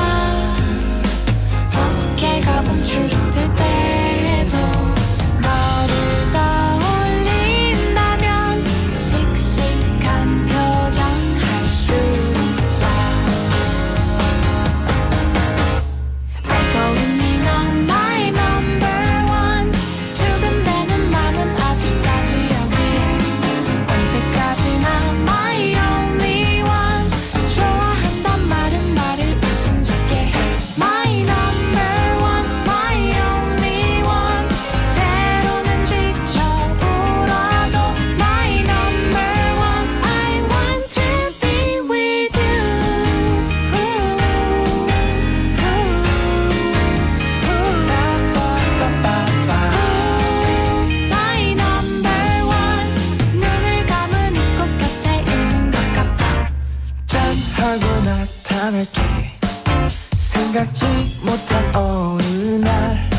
어깨가 멈추들 때도 너를 떠올린다면 씩씩한 표정 할 수 않을게 생각지 못한 어느 날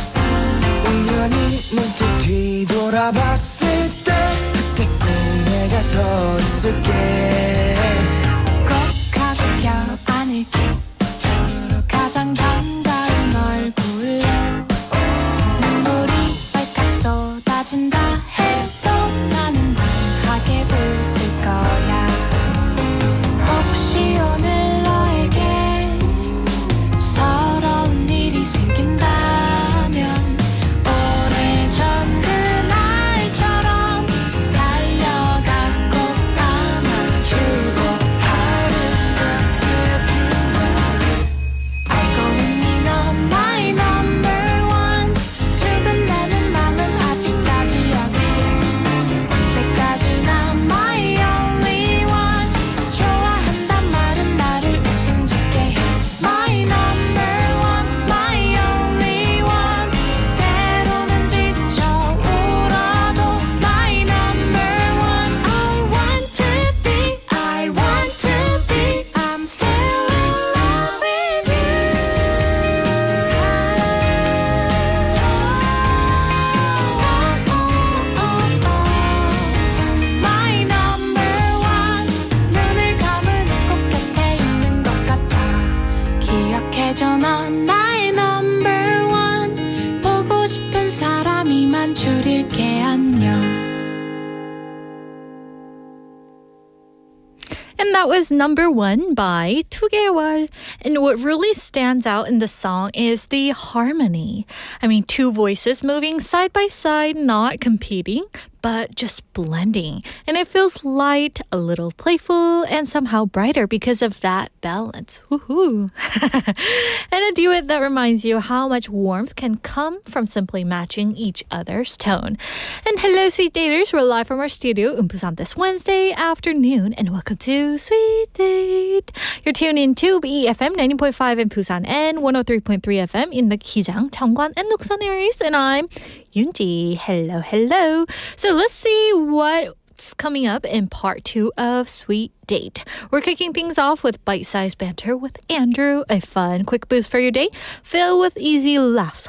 우연히 문득 뒤돌아봤을 때 그때 꼭 내가 서 있을게 꼭 가득여 안을게 가장 정다운 얼굴로 눈물이 발칵 쏟아진다 해도 나는 환하게 웃을 거야 혹시 오늘 너에게 서러운 일이 생긴다면 오래전 그날처럼 달려가 꼭 안아주고 알고 있니 넌 나의 number one 두근대는 맘은 아직까지 여기에 언제까지나 my only one 좋아한단 말은 나를 웃음 짓게 해 my number one my only one 때로는 지쳐 울어도 my number one I want to be I'm still in love with you my number one 눈을 감으면 꼭 곁에 있는 것 같아 기억해줘 넌 나의 number one 보고 싶은 사람이만 줄일게 안녕 And that was number one by 2개월. And what really stands out in the song is the harmony. I mean, two voices moving side by side, not competing, but just blending. And it feels light, a little playful, and somehow brighter because of that balance. Woohoo! And a duet that reminds you how much warmth can come from simply matching each other's tone. And hello, sweet daters. We're live from our studio in Busan this Wednesday afternoon. And welcome to Sweet Date. You're tuned in to BEFM 90.5 in Busan and 103.3 FM in the Gijang, Cheongwan, and Nuksan areas. And I'm Yoonji. Hello, hello. So let's see what's coming up in part 2 of Sweet Date. We're kicking things off with bite-sized banter with Andrew, a fun, quick boost for your day, filled with easy laughs,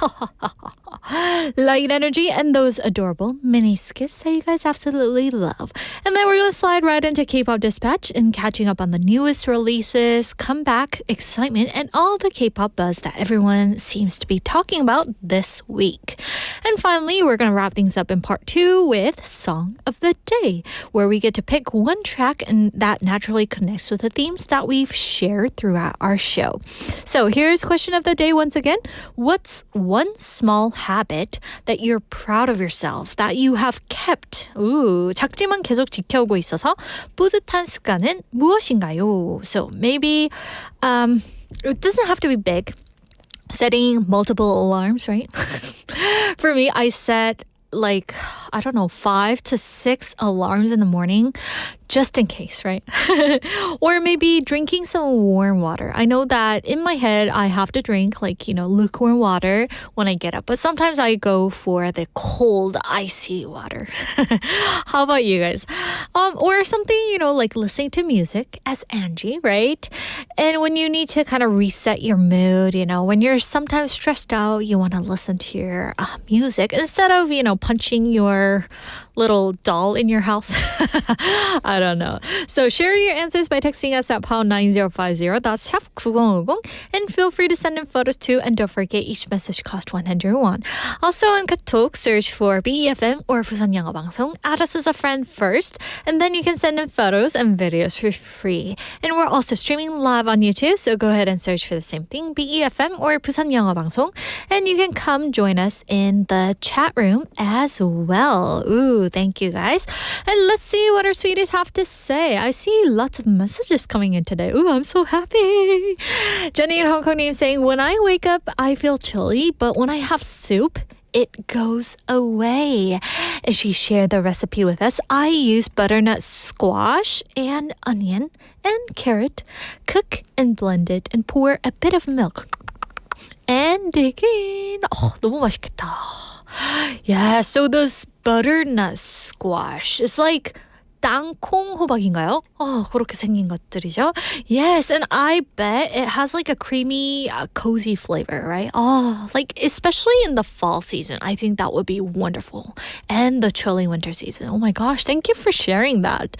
light energy, and those adorable mini skits that you guys absolutely love. And then we're going to slide right into Kpop Dispatch and catching up on the newest releases, comeback, excitement, and all the Kpop buzz that everyone seems to be talking about this week. And finally, we're going to wrap things up in part 2 with Song of the Day, where we get to pick one track and that naturally connects with the themes that we've shared throughout our show. So here's question of the day once again. What's one small habit that you're proud of yourself, that you have kept? 작지만 계속 지켜오고 있어서 뿌듯한 습관은 무엇인가요? So maybe it doesn't have to be big. Setting multiple alarms, right? For me, I set 5 to 6 alarms in the morning just in case, right? Or maybe drinking some warm water. I know that in my head, I have to drink lukewarm water when I get up. But sometimes I go for the cold, icy water. How about you guys? Or something, like listening to music as Angie, right? And when you need to kind of reset your mood, when you're sometimes stressed out, you want to listen to your music instead of, punching your little doll in your house. I don't know. So share your answers by texting us at pound 9050. That's 샵 9050. And feel free to send in photos too. And don't forget, each message costs 100 won. Also on Kpop, search for BEFM or Busan 영어 방송. Add us as a friend first. And then you can send in photos and videos for free. And we're also streaming live on YouTube. So go ahead and search for the same thing, BEFM or Busan 영어 방송. And you can come join us in the chat room as well. Ooh, thank you guys. And let's see what our sweeties have to say. I see lots of messages coming in today. Ooh, I'm so happy. Jenny in Hong Kong name saying, when I wake up, I feel chilly, but when I have soup, it goes away. And she shared the recipe with us. I use butternut squash and onion and carrot, cook and blend it, and pour a bit of milk. And dig in. 너무 맛있겠다. Yeah, so this butternut squash is like 땅콩 호박인가요? 그렇게 생긴 것들이죠. Yes, and I bet it has like a creamy, cozy flavor, right? Like especially in the fall season, I think that would be wonderful. And the chilly winter season. Oh my gosh, thank you for sharing that.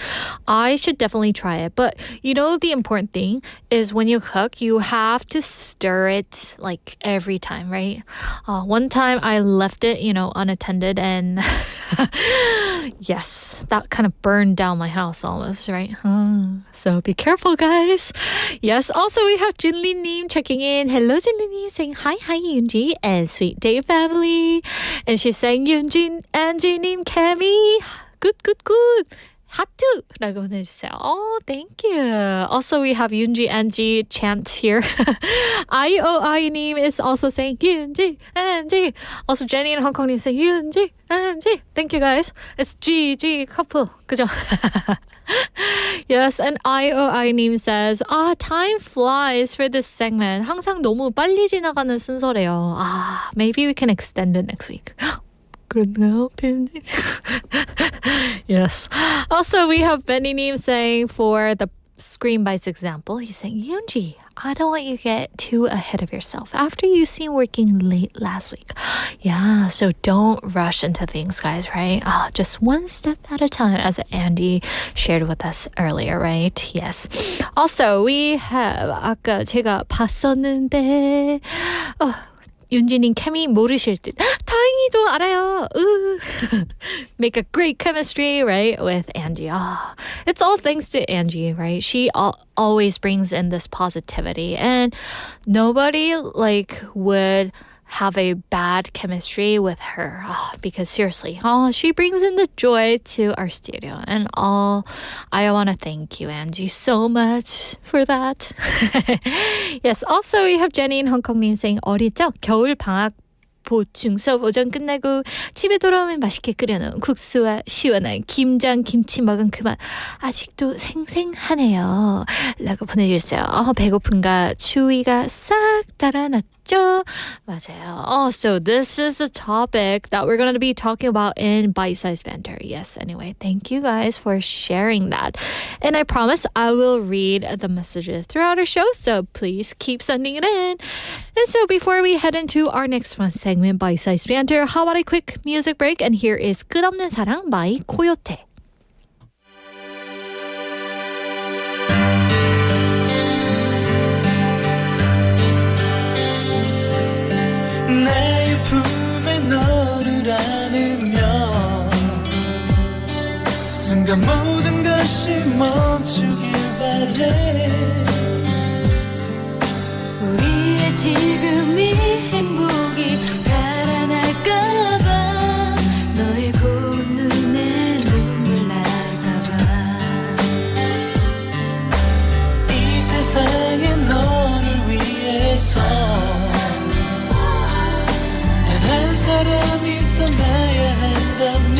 I should definitely try it. But you know, the important thing is when you cook, you have to stir it like every time, right? One time I left it, unattended, and yes, that kind of burned down my house almost, right? So be careful, guys. Yes, also we have Jinli-님 checking in. Hello, Jinli-님, saying hi, Yoonji and Sweet Date family. And she's saying, Yoonji, Angie-님, Kemi, good. 하트라고 보내주세요. Thank you. Also, we have Yoonji, Angie chant here. IOI-님 is also saying Yoonji, Angie. Also, Jenny in Hong Kong-님 saying Yoonji, Angie. Thank you, guys. It's GG couple. 그죠? Yes, and IOI-님 says, time flies for this segment. 항상 너무 빨리 지나가는 순서래요. Maybe we can extend it next week. 그렇나요, 팬님? Yes. Also, we have Benny-님 saying for the Scream Bites example, he's saying, Yoonji, I don't want you to get too ahead of yourself after you seem working late last week. Yeah, so don't rush into things, guys, right? Just one step at a time, as Andy shared with us earlier, right? Yes. Also, we have, 아까 제가 봤었는데, 윤지님 케미 모르실 듯. 다행히도 알아요. Make a great chemistry, right, with Angie. It's all thanks to Angie, right? She always brings in this positivity, and nobody would have a bad chemistry with her because seriously, she brings in the joy to our studio, and I want to thank you, Angie, so much for that. Yes, also we have Jenny in Hong Kong-님 saying 어릴 적 겨울방학 보충 수업 오전 끝나고 집에 돌아오면 맛있게 끓여놓은 국수와 시원한 김장 김치 먹은 그 맛 아직도 생생하네요 라고 보내주셨어요. 배고픔과 추위가 싹 달아났죠. 맞아요. So this is a topic that we're going to be talking about in Bite-Sized Banter. Yes, anyway, thank you guys for sharing that. And I promise I will read the messages throughout our show, so please keep sending it in. And so before we head into our next fun segment, Bite-Sized Banter, how about a quick music break? And here is 끝없는 사랑 by Coyote. 내 품에 너를 안으면 순간 모든 것이 멈추길 바래 우리의 지금이 행복이 달아날까봐 너의 고운 눈에 눈물 날까봐 이 세상에 너를 위해서 한 사람이 떠나야 한다면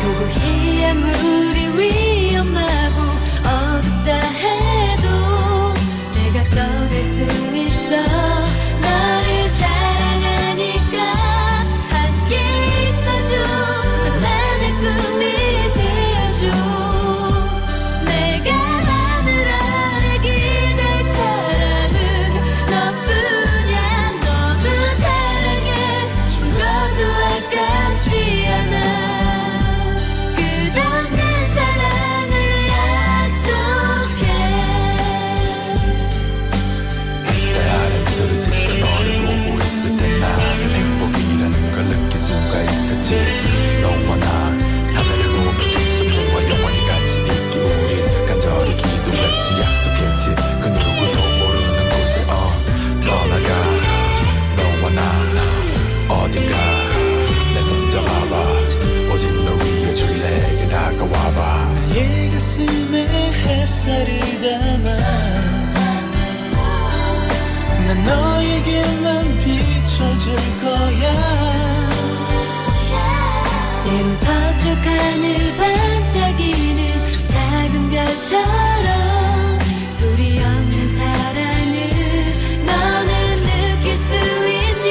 그곳이 아무리 위험하고 어둡다 해도 내가 떠날 수 있어 너를 사랑하니까 함께 있어줘 나만의 꿈이 되어줘 내가 하늘 아래 기댈 사람은 너뿐이야 너무 사랑해 죽어도 아깝지 않아 끝없는 사랑을 약속해 햇살 아래 미소를 짓던 너를 보고 있을 때 나는 행복이라는 걸 느낄 수가 있었지 너와 나 하늘을 보며 두 손 모아 영원히 같이 있기 우리 간절히 기도했지 약속했지 그 누구도 모르는 곳에 떠나가 너와 나 어딘가 내 손 잡아봐 오직 널 위해 줄래 다가와봐 나의 가슴에 햇살을 담아 난 너에게만 비춰줄 거야 때론 서쪽 하늘 반짝이는 작은 별처럼 소리 없는 사랑을 너는 느낄 수 있니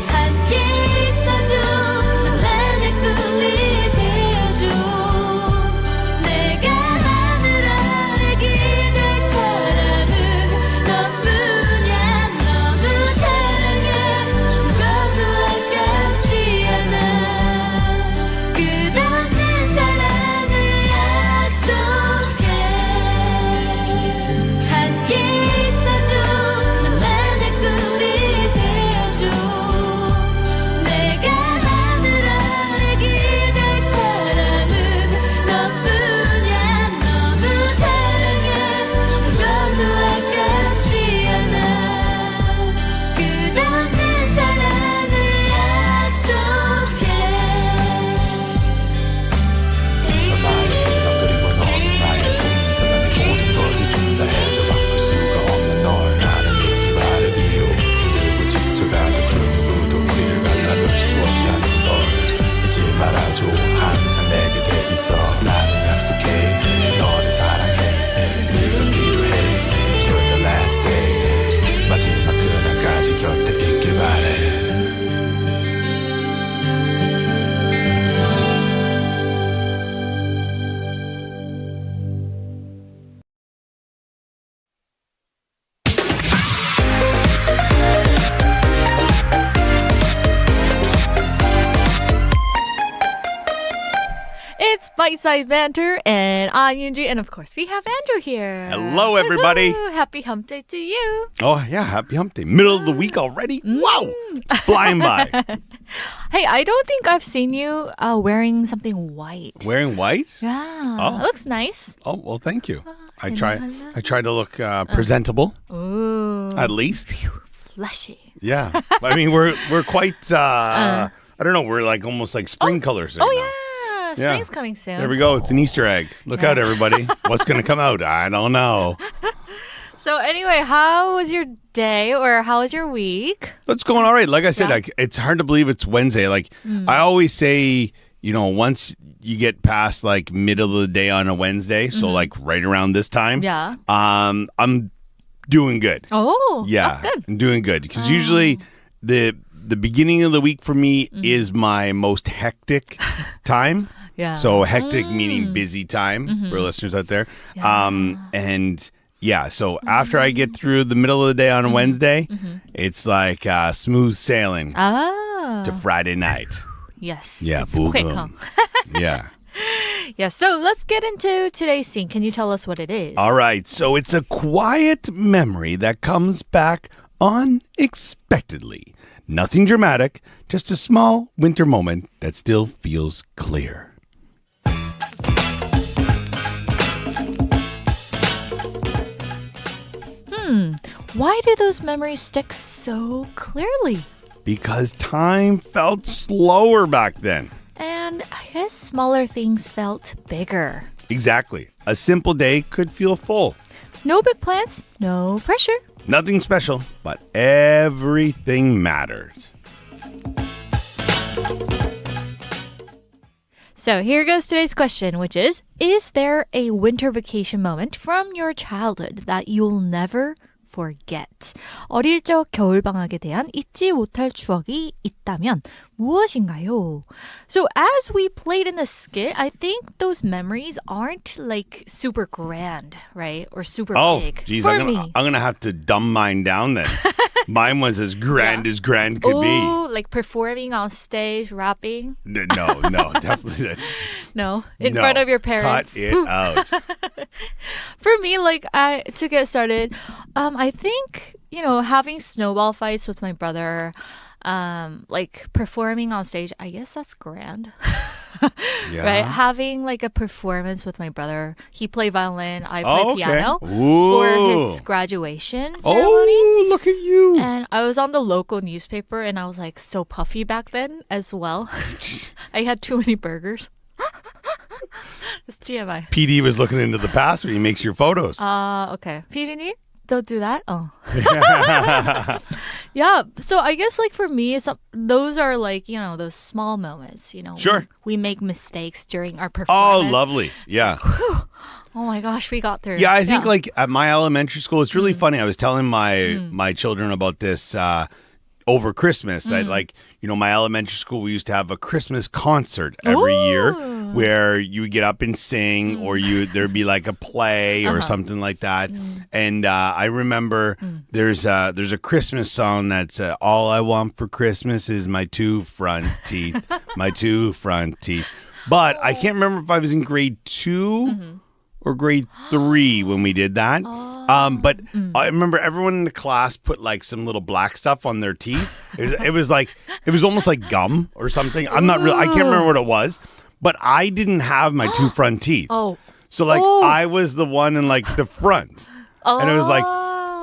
함께 있어줘 나만의 꿈이 되어줘 tonight's Sized Banter, and I'm Angie, and of course we have Andrew here. Hello, everybody. Woo-hoo. Happy hump day to you. Oh, yeah, happy hump day. Middle of the week already? Wow. It's flying by. Hey, I don't think I've seen you wearing something white. Wearing white? Yeah. Oh. It looks nice. Oh, well, thank you. I try to look presentable, at least. Flashy. Yeah. I mean, we're quite, I don't know, we're like almost like spring colors right now. Yeah. Spring's coming soon. There we go. It's an Easter egg. Look out, everybody. What's going to come out? I don't know. So anyway, how was your day or how was your week? It's going all right. Like I said, it's hard to believe it's Wednesday. Like I always say, once you get past like middle of the day on a Wednesday, so like right around this time, I'm doing good. Oh, yeah, that's good. I'm doing good because usually the beginning of the week for me is my most hectic time. Yeah. So hectic meaning busy time for listeners out there. Yeah. So after I get through the middle of the day on a Wednesday, it's like smooth sailing to Friday night. Yes. Yeah. It's Boom, quick, boom. huh? Yeah. Yeah. So let's get into today's scene. Can you tell us what it is? All right. So it's a quiet memory that comes back unexpectedly. Nothing dramatic, just a small winter moment that still feels clear. Why do those memories stick so clearly? Because time felt slower back then. And I guess smaller things felt bigger. Exactly. A simple day could feel full. No big plans, no pressure. Nothing special, but everything matters. So here goes today's question, which is there a winter vacation moment from your childhood that you'll never forget? 어릴 적 겨울방학에 대한 잊지 못할 추억이 있다면 무엇인가요? So as we played in the skit, I think those memories aren't like super grand, right? Or super big. Geez, for I'm me. gonna have to dumb mine down then. Mine was as grand as grand could be. Like performing on stage, rapping? No, definitely. No, in front of your parents. Cut it out. For me, to get started, I think, having snowball fights with my brother, like performing on stage, I guess that's grand. Yeah. Right? Having like a performance with my brother. He played violin, I played piano Ooh. for his graduation ceremony. Oh, look at you. And I was on the local newspaper and I was like so puffy back then as well. I had too many burgers. It's TMI. PD was looking into the past when he makes your photos. Okay. 피디님, don't do that. Oh. Yeah. So I guess like for me, those are like, those small moments, Sure. We make mistakes during our Oh, performance. lovely. Yeah. Oh my gosh, we got through. Yeah, I think like at my elementary school, it's really funny. I was telling my children about this over Christmas. That like, my elementary school, we used to have a Christmas concert every year where you would get up and sing or there'd be like a play or something like that. And I remember there's a Christmas song that's all I want for Christmas is my two front teeth, my two front teeth. But I can't remember if I was in grade 2 or grade 3 when we did that. But I remember everyone in the class put like some little black stuff on their teeth. It was almost like gum or something. I can't remember what it was, but I didn't have my two front teeth. So like I was the one in like the front. And it was like,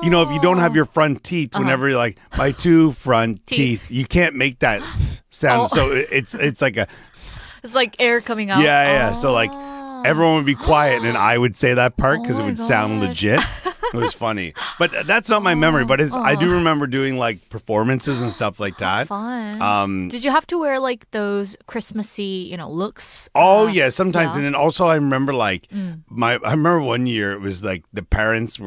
if you don't have your front teeth, whenever you're like, my two front teeth, you can't make that sound. So it's like a... It's like air coming out. Yeah. So like everyone would be quiet and I would say that part because it would sound legit. It was funny. But that's not my memory. But I do remember doing like performances and stuff like that. Fun. Did you have to wear like those Christmassy, looks? Oh, yeah, sometimes. Yeah. And then also I remember like I remember one year it was like the parents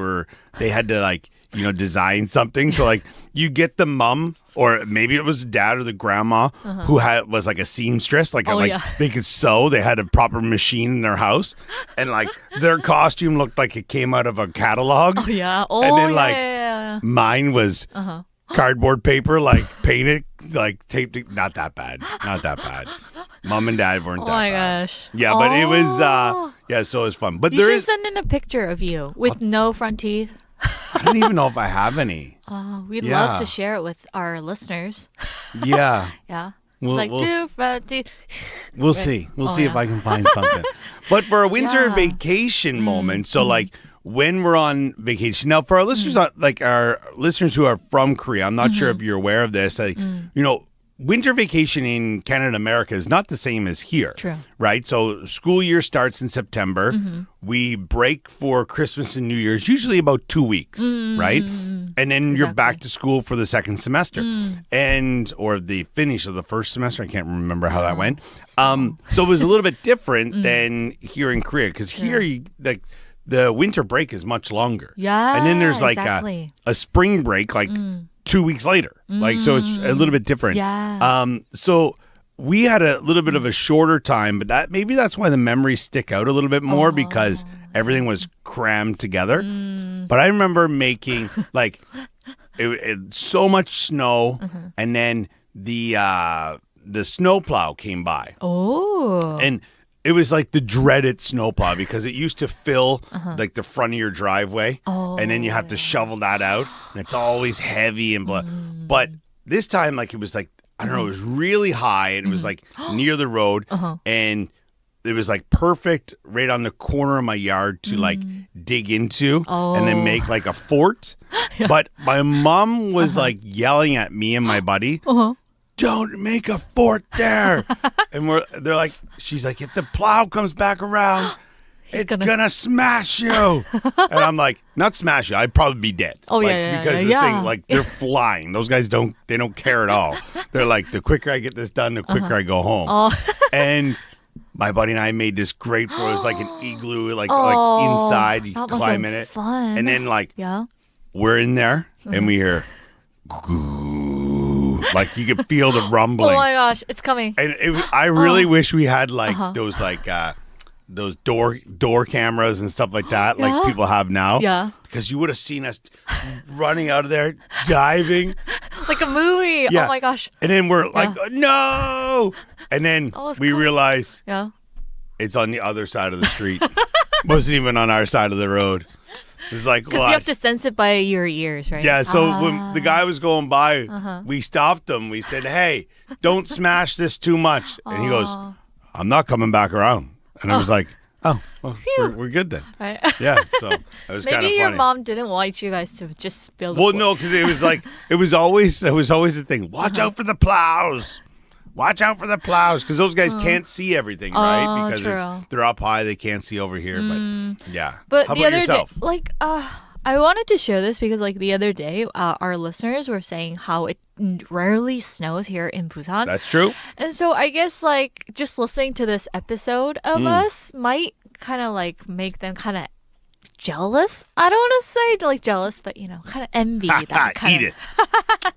they had to like, design something. So like you get the mom or maybe it was the dad or the grandma who was like a seamstress, they could sew. They had a proper machine in their house, and like their costume looked like it came out of a catalog. Oh yeah. And then mine was cardboard paper, like painted, like taped it. Not that bad. Not that bad. Mom and dad weren't that Oh my bad. gosh. Yeah, but it was, so it was fun. But You there should is, send in a picture of you with no front teeth. I don't even know if I have any. We'd Yeah. love to share it with our listeners. Yeah. Yeah. We'll- It's like we'll two s- front teeth. We'll see. We'll see if yeah. I can find something. But for a winter Yeah. vacation moment, so like when we're on vacation, now for our listeners, like our listeners who are from Korea, I'm not sure if you're aware of this. Like, you know, winter vacation in Canada and America is not the same as here. True. Right? So school year starts in September. We break for Christmas and New Year's, usually about 2 weeks, right? And then you're back to school for the second semester. Or the finish of the first semester. I can't remember how that went. So it was a little bit different than here in Korea, because here like the winter break is much longer. Yeah, And then there's like exactly. a spring break, like 2 weeks later. Like, so it's a little bit different. Yeah. So we had a little bit of a shorter time, but maybe that's why the memories stick out a little bit more, because everything was crammed together. But I remember making like so much snow, and then the snowplow came by. Oh. And it was like the dreaded snowplow, because it used to fill like the front of your driveway, and then you have to shovel that out, and it's always heavy and blah. But this time, like, it was like, I don't know, it was really high, and it was like near the road, and it was like perfect right on the corner of my yard to like dig into and then make like a fort. But my mom was like yelling at me and my buddy, don't make a fort there. And they're like, she's like, if the plow comes back around, it's gonna smash you. And I'm like, not smash you, I'd probably be dead. Oh, like, yeah, because the yeah. thing, like, they're flying. Those guys don't care at all. They're like, the quicker I get this done, the quicker I go home. And my buddy and I made this great fort. It was like an igloo, like inside. You that must climb have in it. fun. And then like Yeah. we're in there and we hear like you could feel the rumbling. Oh my gosh, it's coming. And I really wish we had like those like those door cameras and stuff like that, Yeah. like people have now. Yeah. Because you would have seen us running out of there, diving. Like a movie. Yeah. Oh my gosh. And then we're like, no. And then Oh, it's we coming. realize Yeah. it's on the other side of the street. Wasn't even on our side of the road. It was like, Because you have to sense it by your ears, right? Yeah, so when the guy was going by, we stopped him. We said, hey, don't smash this too much. And he goes, I'm not coming back around. And I was like, oh, well, we're good then. Right. Yeah, so it was kind of Maybe funny. your mom didn't want you guys to just build a Well, fort. no, because it was like, it was always the thing. Watch out for the plows. Watch out for the plows, because those guys can't see everything, right? Because true. they're up high, they can't see over here. But yeah. But How the about other yourself? day, like, I wanted to share this because, like, the other day, our listeners were saying how it rarely snows here in Busan. That's true. And so I guess, like, just listening to this episode of us might kind of, like, make them kind of jealous. I don't want to say, like, jealous, but, you know, kind of envy that kind Eat of. it.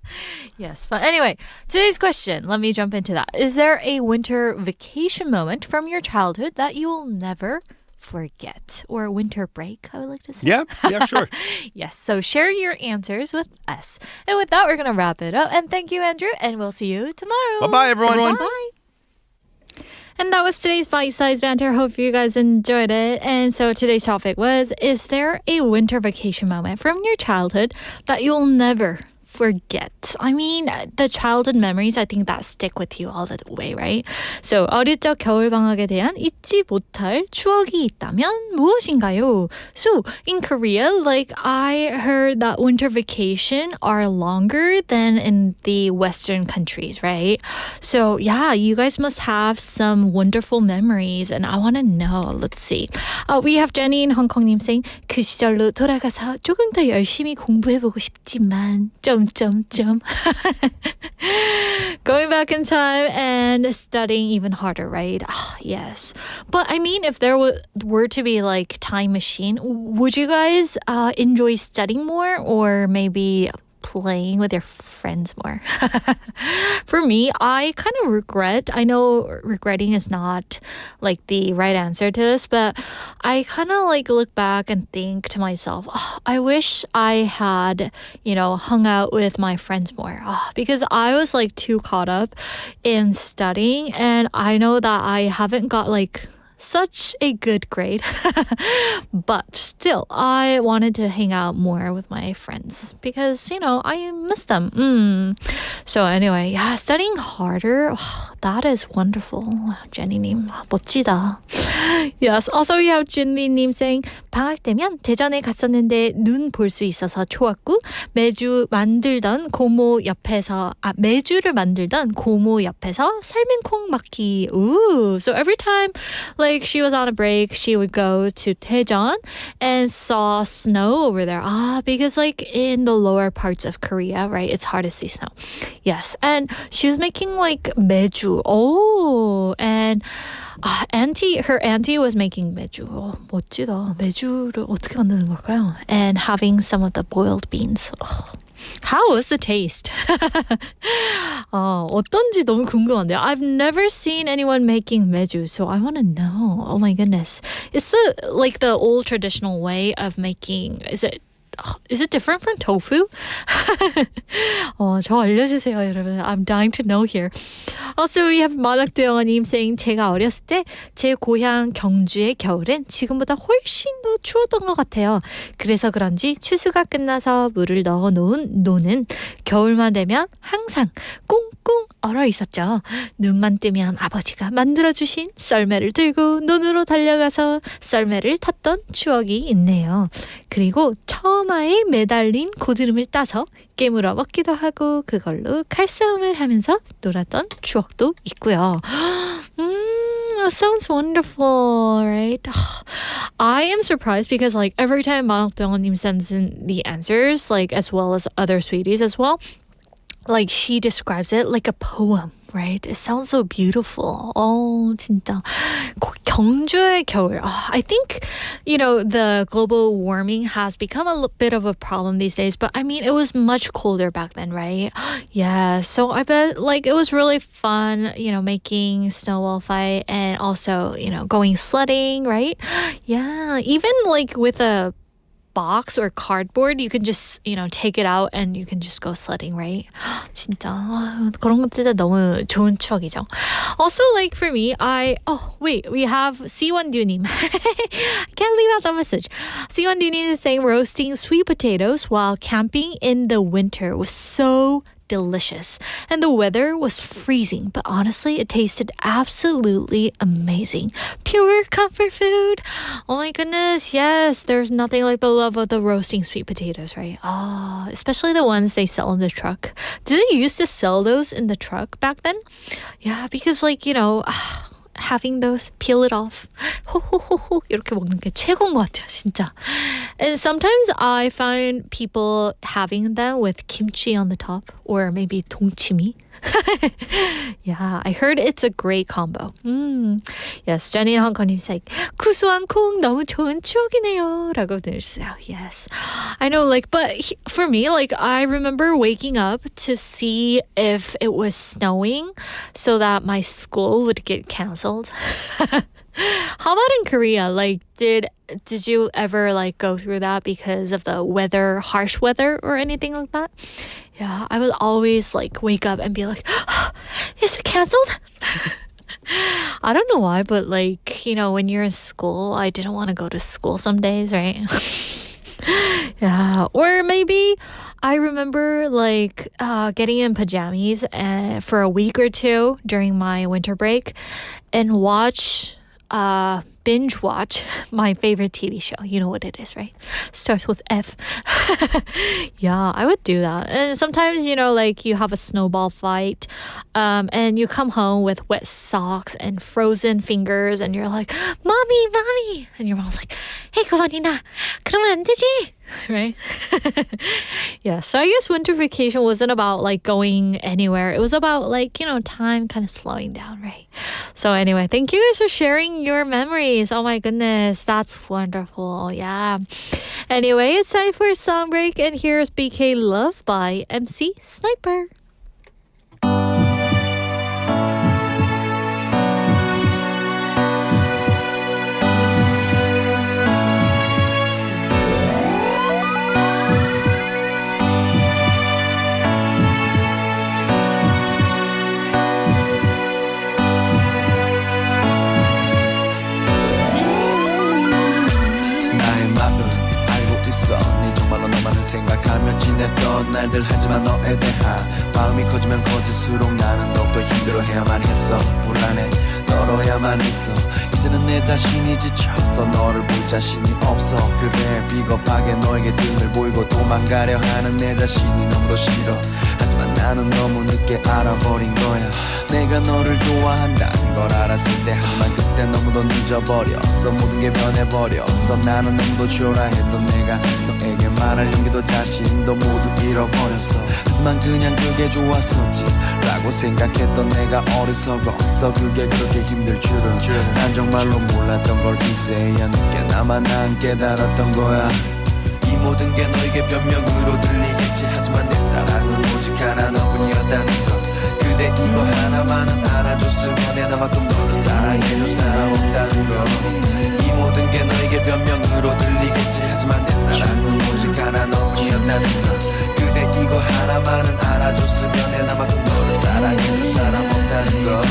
Yes. But anyway, today's question, let me jump into that. Is there a winter vacation moment from your childhood that you'll never forget? Or a winter break, I would like to say. Yeah, sure. Yes. So share your answers with us. And with that, we're going to wrap it up. And thank you, Andrew. And we'll see you tomorrow. Bye-bye, everyone. Bye. And that was today's bite-sized banter. Hope you guys enjoyed it. And so today's topic was, is there a winter vacation moment from your childhood that you'll never forget? I mean, the childhood memories, I think that stick with you all the way, right? So 어릴 적 겨울방학에 대한 잊지 못할 추억이 있다면 무엇인가요? So in Korea, like, I heard that winter vacation are longer than in the Western countries, right? So yeah, you guys must have some wonderful memories, and I want to know. Let's see. We have Jenny in Hong Kong님 saying, 그 시절로 돌아가서 조금 더 열심히 공부해보고 싶지만 going back in time and studying even harder, right? Yes. But I mean, if there were to be like time machine, would you guys enjoy studying more, or maybe playing with your friends more. For me, I kind of regret. I know regretting is not like the right answer to this, but I kind of like look back and think to myself, oh, I wish I had, hung out with my friends more. Because I was like too caught up in studying, and I know that I haven't got like such a good grade. But still, I wanted to hang out more with my friends because, I miss them. So anyway, yeah, studying harder, that is wonderful. Jenny님, 멋지다. Yes, also we have Junli님 saying, 방학 때면 대전에 갔었는데 눈 볼 수 있어서 좋았고 매주를 만들던 고모 옆에서 삶은 콩 먹기. Ooh, so every time like she was on a break, she would go to Daejeon and saw snow over there. Because like in the lower parts of Korea, right, it's hard to see snow. Yes, and she was making like meju. Oh, and her auntie was making meju. 멋지다. 메주를 어떻게 만드는 걸까요? And having some of the boiled beans. How was the taste? 어떤지 너무 궁금한데요. I've never seen anyone making meju, so I want to know. Oh my goodness. Is the old traditional way of making, is it different from tofu? 저 알려주세요, 여러분. I'm dying to know here. Also, we have 만학도영아님 saying, 제가 어렸을 때 제 고향 경주의 겨울엔 지금보다 훨씬 더 추웠던 것 같아요. 그래서 그런지 추수가 끝나서 물을 넣어 놓은 노는 겨울만 되면 항상 꽁꽁 얼어 있었죠. 눈만 뜨면 아버지가 만들어주신 썰매를 들고 논으로 달려가서 썰매를 탔던 추억이 있네요. 그리고 처마에 매달린 고드름을 따서 깨물어 먹기도 하고 그걸로 칼싸움을 하면서 놀았던 추억도 있고요. Sounds wonderful, right? I am surprised because like every time 만학도영아님 sends in the answers, like as well as other sweeties as well, like she describes it like a poem. Right? It sounds so beautiful. 진짜. 경주의 겨울. I think, the global warming has become a bit of a problem these days, but I mean, it was much colder back then, right? Yeah, so I bet like it was really fun, making snowball fight and also, going sledding, right? Yeah, even like with a box or cardboard, you can just, take it out and you can just go sledding, right? 진짜 그런 것들 너무 좋은 추억이죠. Also, like for me, we have C1Du님. I can't leave out that message. C1Du님 is saying roasting sweet potatoes while camping in the winter was so delicious. And the weather was freezing, but honestly, it tasted absolutely amazing. Pure comfort food. Oh my goodness, yes. There's nothing like the love of the roasting sweet potatoes, right? Especially the ones they sell in the truck. Did they used to sell those in the truck back then? Yeah, because like, having those, peel it off, 호호호호 이렇게 먹는 게 최고인 것 같아요, 진짜. And sometimes I find people having them with kimchi on the top, or maybe 동치미. Yeah, I heard it's a great combo. Yes, Jenny and Hong Kong is like, 구수한 콩 너무 좋은 추억이네요. 라고 들으세요. Yes. I know, like, but for me, like, I remember waking up to see if it was snowing so that my school would get canceled. How about in Korea? Like, did you ever like go through that because of the weather, harsh weather or anything like that? Yeah, I would always like wake up and be like, is it canceled? I don't know why, but like, when you're in school, I didn't want to go to school some days, right? Yeah, or maybe I remember like getting in pajamas for a week or two during my winter break and binge watch my favorite TV show. You know what it is, right? Starts with F. Yeah, I would do that. And sometimes, like you have a snowball fight and you come home with wet socks and frozen fingers and you're like, mommy. And your mom's like, hey, 그만이나. 그러면 안 되지. right? Yeah, so I guess winter vacation wasn't about like going anywhere. It was about like, time kind of slowing down, right? So anyway, thank you guys for sharing your memories. Oh my goodness, that's wonderful. Yeah. Anyway, it's time for a song break, and here's BK Love by MC Sniper. 생각하며 지냈던 날들 하지만 너에 대한 마음이 커지면 커질수록 나는 더욱더 힘들어해야만 했어 불안해 떨어야만 했어 이제는 내 자신이 지쳤어 너를 볼 자신이 없어 그래 비겁하게 너에게 등을 보이고 도망가려 하는 내 자신이 너무도 싫어 하지만 나는 너무 늦게 알아버린 거야 내가 너를 좋아한다는 걸 알았을 때 하지만 그때 너무도 늦어버렸어 모든 게 변해버렸어 나는 너무도 초라했던 내가 너에게 말할 용기도 자신도 모두 잃어버렸어 하지만 그냥 그게 좋았었지 라고 생각했던 내가 어리석었어 그게 그렇게 힘들 줄은 난 정말로 몰랐던 걸 이제야 늦게나마 난 깨달았던 거야 이 모든 게 너에게 변명으로 들리겠지 하지만 내 사랑은 오직 하나 너뿐이었다는 것 그대 이거 하나만은 알아줬으면 내 나만큼 너를 사랑해줄 사람 없다는 것 이 모든 게 너에게 변명으로 들리겠지 하지만 내 사랑은 오직 하나 너뿐이었다는 것 그대 이거 하나만은 알아줬으면 내 나만큼 너를 사랑해줄 사람 없다는 것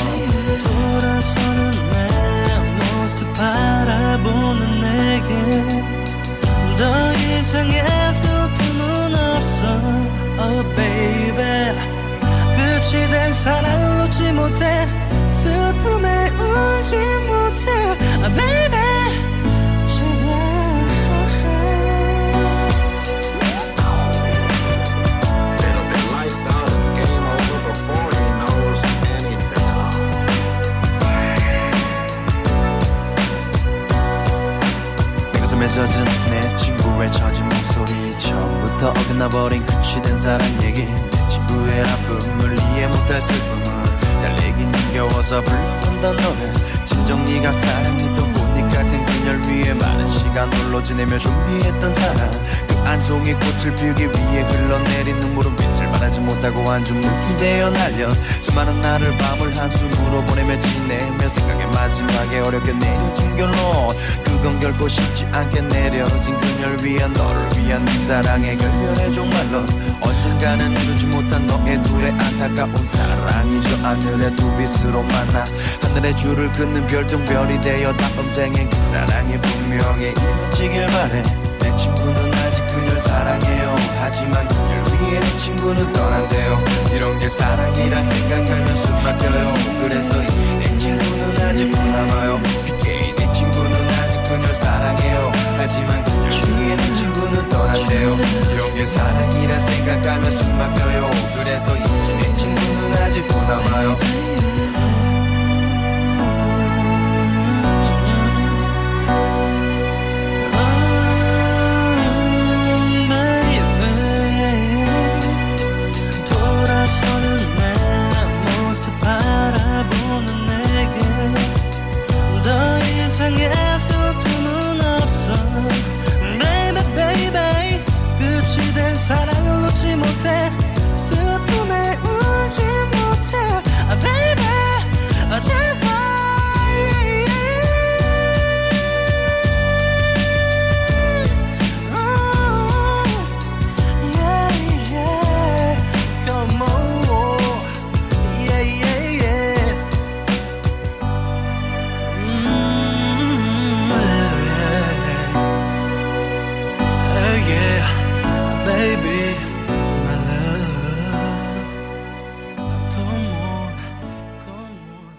돌아서는 내 모습 바라보는 내게 더 이상의 슬픔은 없어 Oh baby 끝이 된 사랑을 놓지 못해 슬픔에 울지 못해 Oh baby 젖은 내 친구의 젖은 목소리 처음부터 어긋나버린 끝이 된 사랑 얘기 내 친구의 아픔을 이해 못할 슬픔을 달래기 힘겨워서 불렀던 노래 진정 네가 사랑했던 꽃잎 같은 그녀를 위해 많은 시간 홀로 지내며 준비했던 사랑 그 한 송이 꽃을 피우기 위해 흘러내린 눈물은 빛을 발하지 못하고 한줌 묵이 되어 날려 수많은 날을 밤을 한숨으로 보내며 지내며 생각의 마지막에 어렵게 내려진 결론 그건 결코 쉽지 않게 내려진 그녀를 위한 너를 위한 네 사랑의 결렬의 종말론 언젠가는 이루지 못한 너의 둘의 안타까운 사랑이 저 하늘의 두 빛으로 만나 하늘의 줄을 끊는 별똥별이 되어 다음 생엔 그 사랑이 분명히 이루어지길 바래 내 친구는 아직 그녀를 사랑해요 하지만 그녀를 위해 내 친구는 떠난대요 이런 게 사랑이라 생각하면 숨 막혀요 그래서 내 친구는 아직 남아요 BK 내 친구는 아직 그녀를 사랑해요 하지만 그녀를 위해 내 친구는 떠난대요 이런 게 사랑이라 생각하면 숨 막혀요 그래서 내 친구는 아직 남아요 사랑을 놓지 못해 슬픔에 울지 못해 oh baby 제발 yeah yeah come on yeah yeah yeah yeah baby, my love. Come on, come on.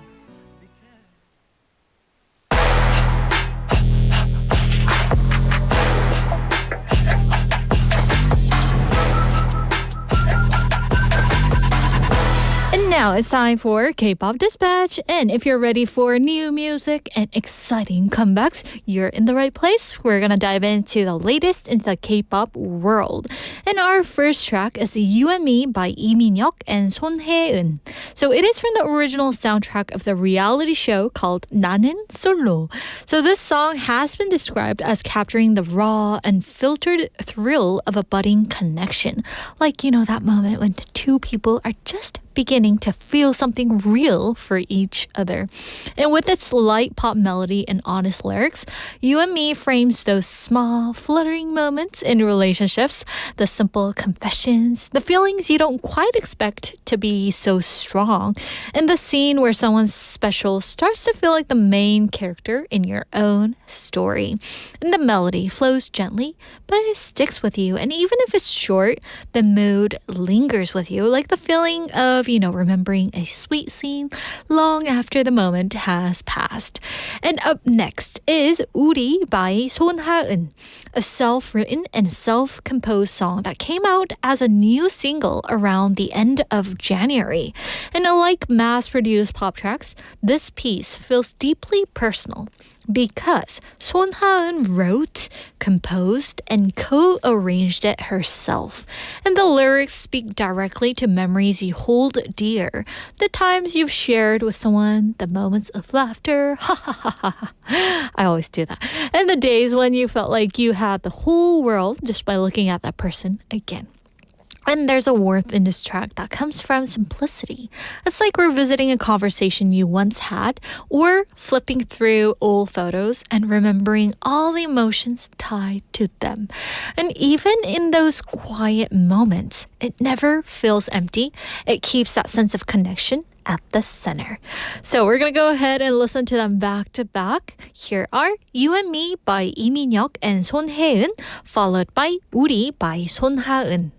now it's time for K-pop Dispatch. And if you're ready for new music and exciting comebacks, you're in the right place. We're going to dive into the latest in the K-pop world. And our first track is You and Me by Lee Min-hyuk and Sonhaeun. So it is from the original soundtrack of the reality show called 나는 솔로. So this song has been described as capturing the raw and filtered thrill of a budding connection. Like, you know, that moment when the two people are just beginning to feel something real for each other. And with its light pop melody and honest lyrics, You and Me frames those small, fluttering moments in relationships, the simple confessions, the feelings you don't quite expect to be so strong, and the scene where someone special starts to feel like the main character in your own story. And the melody flows gently, but it sticks with you. And even if it's short, the mood lingers with you, like the feeling of, you know, remembering a sweet scene long after the moment has passed. And up next is 우리 by 손하은, a self-written and self-composed song that came out as a new single around the end of January. And unlike mass-produced pop tracks, this piece feels deeply personal because 손하은 wrote, composed, and co-arranged it herself. And the lyrics speak directly to memories you hold dear, the times you've shared with someone, the moments of laughter, ha ha ha ha. I always do that. And the days when you felt like you had the whole world just by looking at that person again. And there's a warmth in this track that comes from simplicity. It's like revisiting a conversation you once had or flipping through old photos and remembering all the emotions tied to them. And even in those quiet moments, it never feels empty. It keeps that sense of connection at the center. So we're going to go ahead and listen to them back to back. Here are You and Me by Lee Min-hyuk and Sonhaeun, followed by 우리 by 손하은.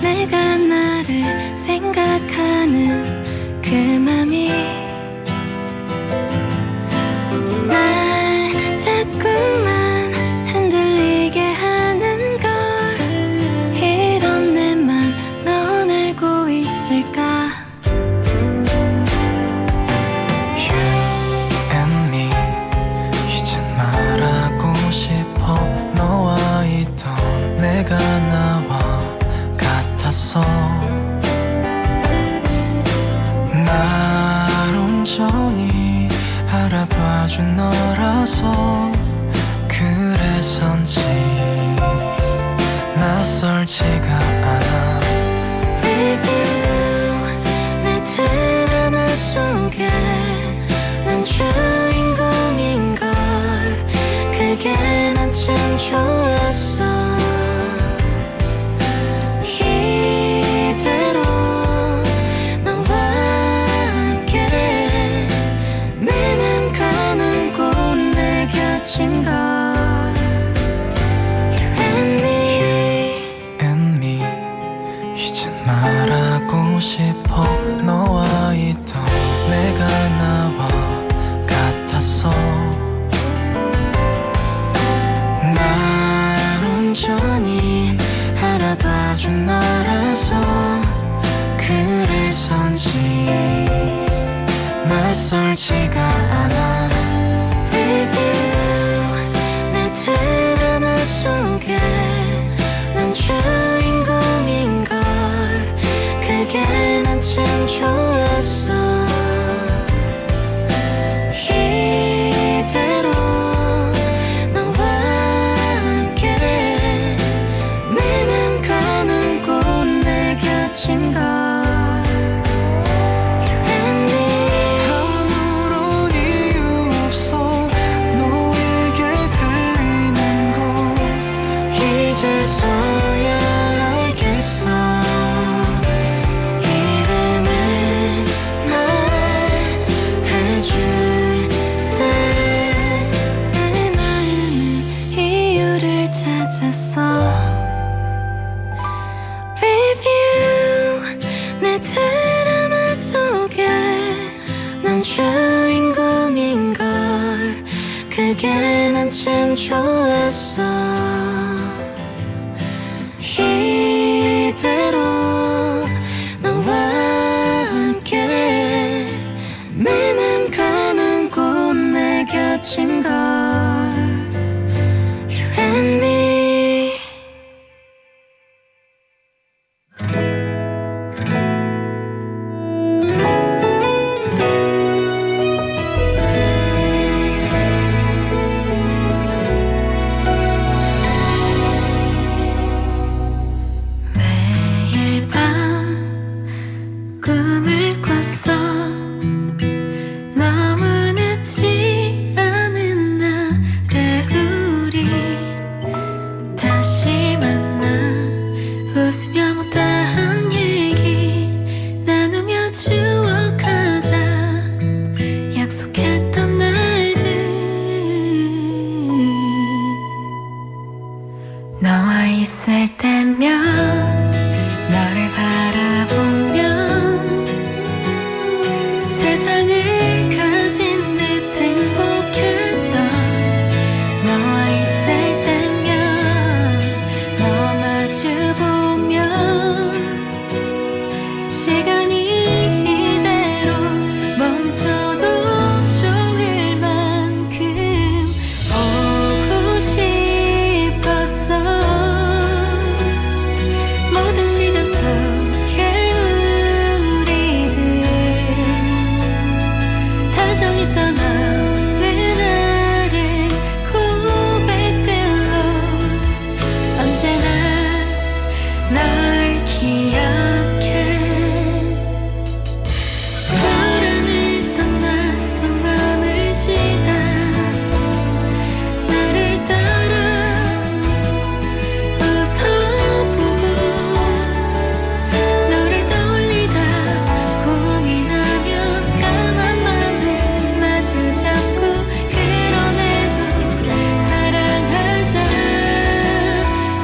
내가 나를 생각하는 그 맘이 날 자꾸만 흔들리게 하는 걸 이런 내 맘 넌 알고 있을까 You and me 이젠 말하고 싶어 너와 있던 내가 나와 날 온전히 알아봐준 너라서 그래서인지 낯설지가 않아 With you 내 드라마 속에 난 주인공인걸 그게 난 참 좋았어 말하고 싶어 너와 있던 내가 나와 같았어 날 온전히 알아봐준 너라서 그래서인지 낯설지가 않아 With you 내 드라마 속에 난 주인공인걸 그게 난 참 좋았어 이대로 너와 함께 내맘 가는 곳 내 곁인걸 You and me 참 좋았어 이대로 너와 함께 내 맘 가는 곳 내 곁인 걸 You and me 매일 밤 꿈을 꿨어 너무 늦지 않은 날에 우리 다시 만나 웃으며 못다한 얘기 나누며 추억하자 약속했던 날들 너와 있을 때면 너를 바라보면 세상을 가진 듯 행복했던 너와 있을 때면 너와 마주보면 시간이 이대로 멈춰도 좋을 만큼 보고 싶었어 모든 시간 속에 우리들 다정히 떠나는 나를 고백들로 언제나 널 기억해 불안했던 낯선 밤을 지나 나를 따라 웃어보고 너를 떠올리다 고민하며 까만 맘을 마주잡고 그럼에도 사랑하자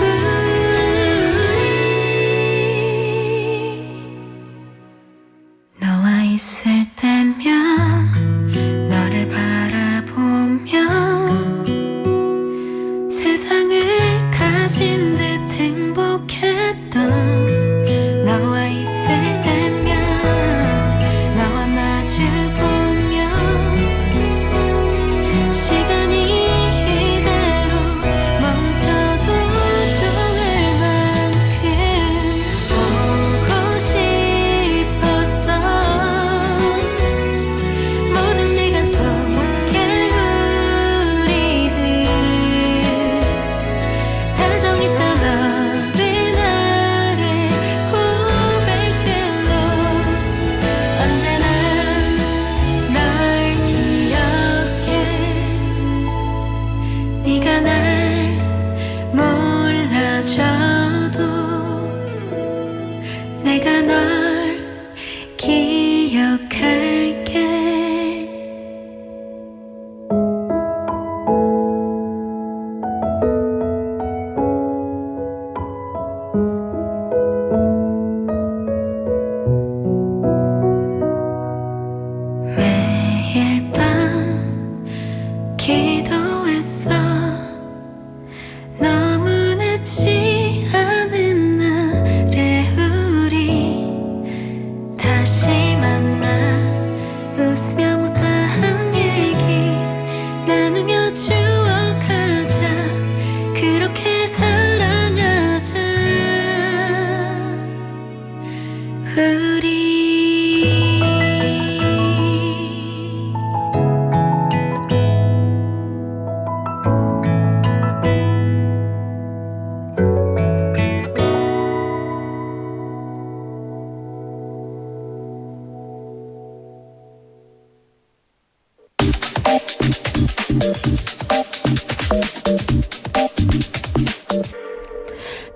우리 너와 있을 때면 너를 바라보면 세상을 가진 듯 행복했던 너와 있을 때면 너와 마주보면 시간이 이대로 멈춰도 좋을 만큼 보고 싶었어 모든 시간 속에 우리들 다정히 떠나는 나를 고백들로 언제나 널 기억해 네가 날 몰라줘도 내가 널 기억할게 매일 밤 기도했어 너무 늦지 않은 날에 우리 다시 만나 웃으며 못다한 얘기 나누며 추억하자 그렇게 사랑하자 우리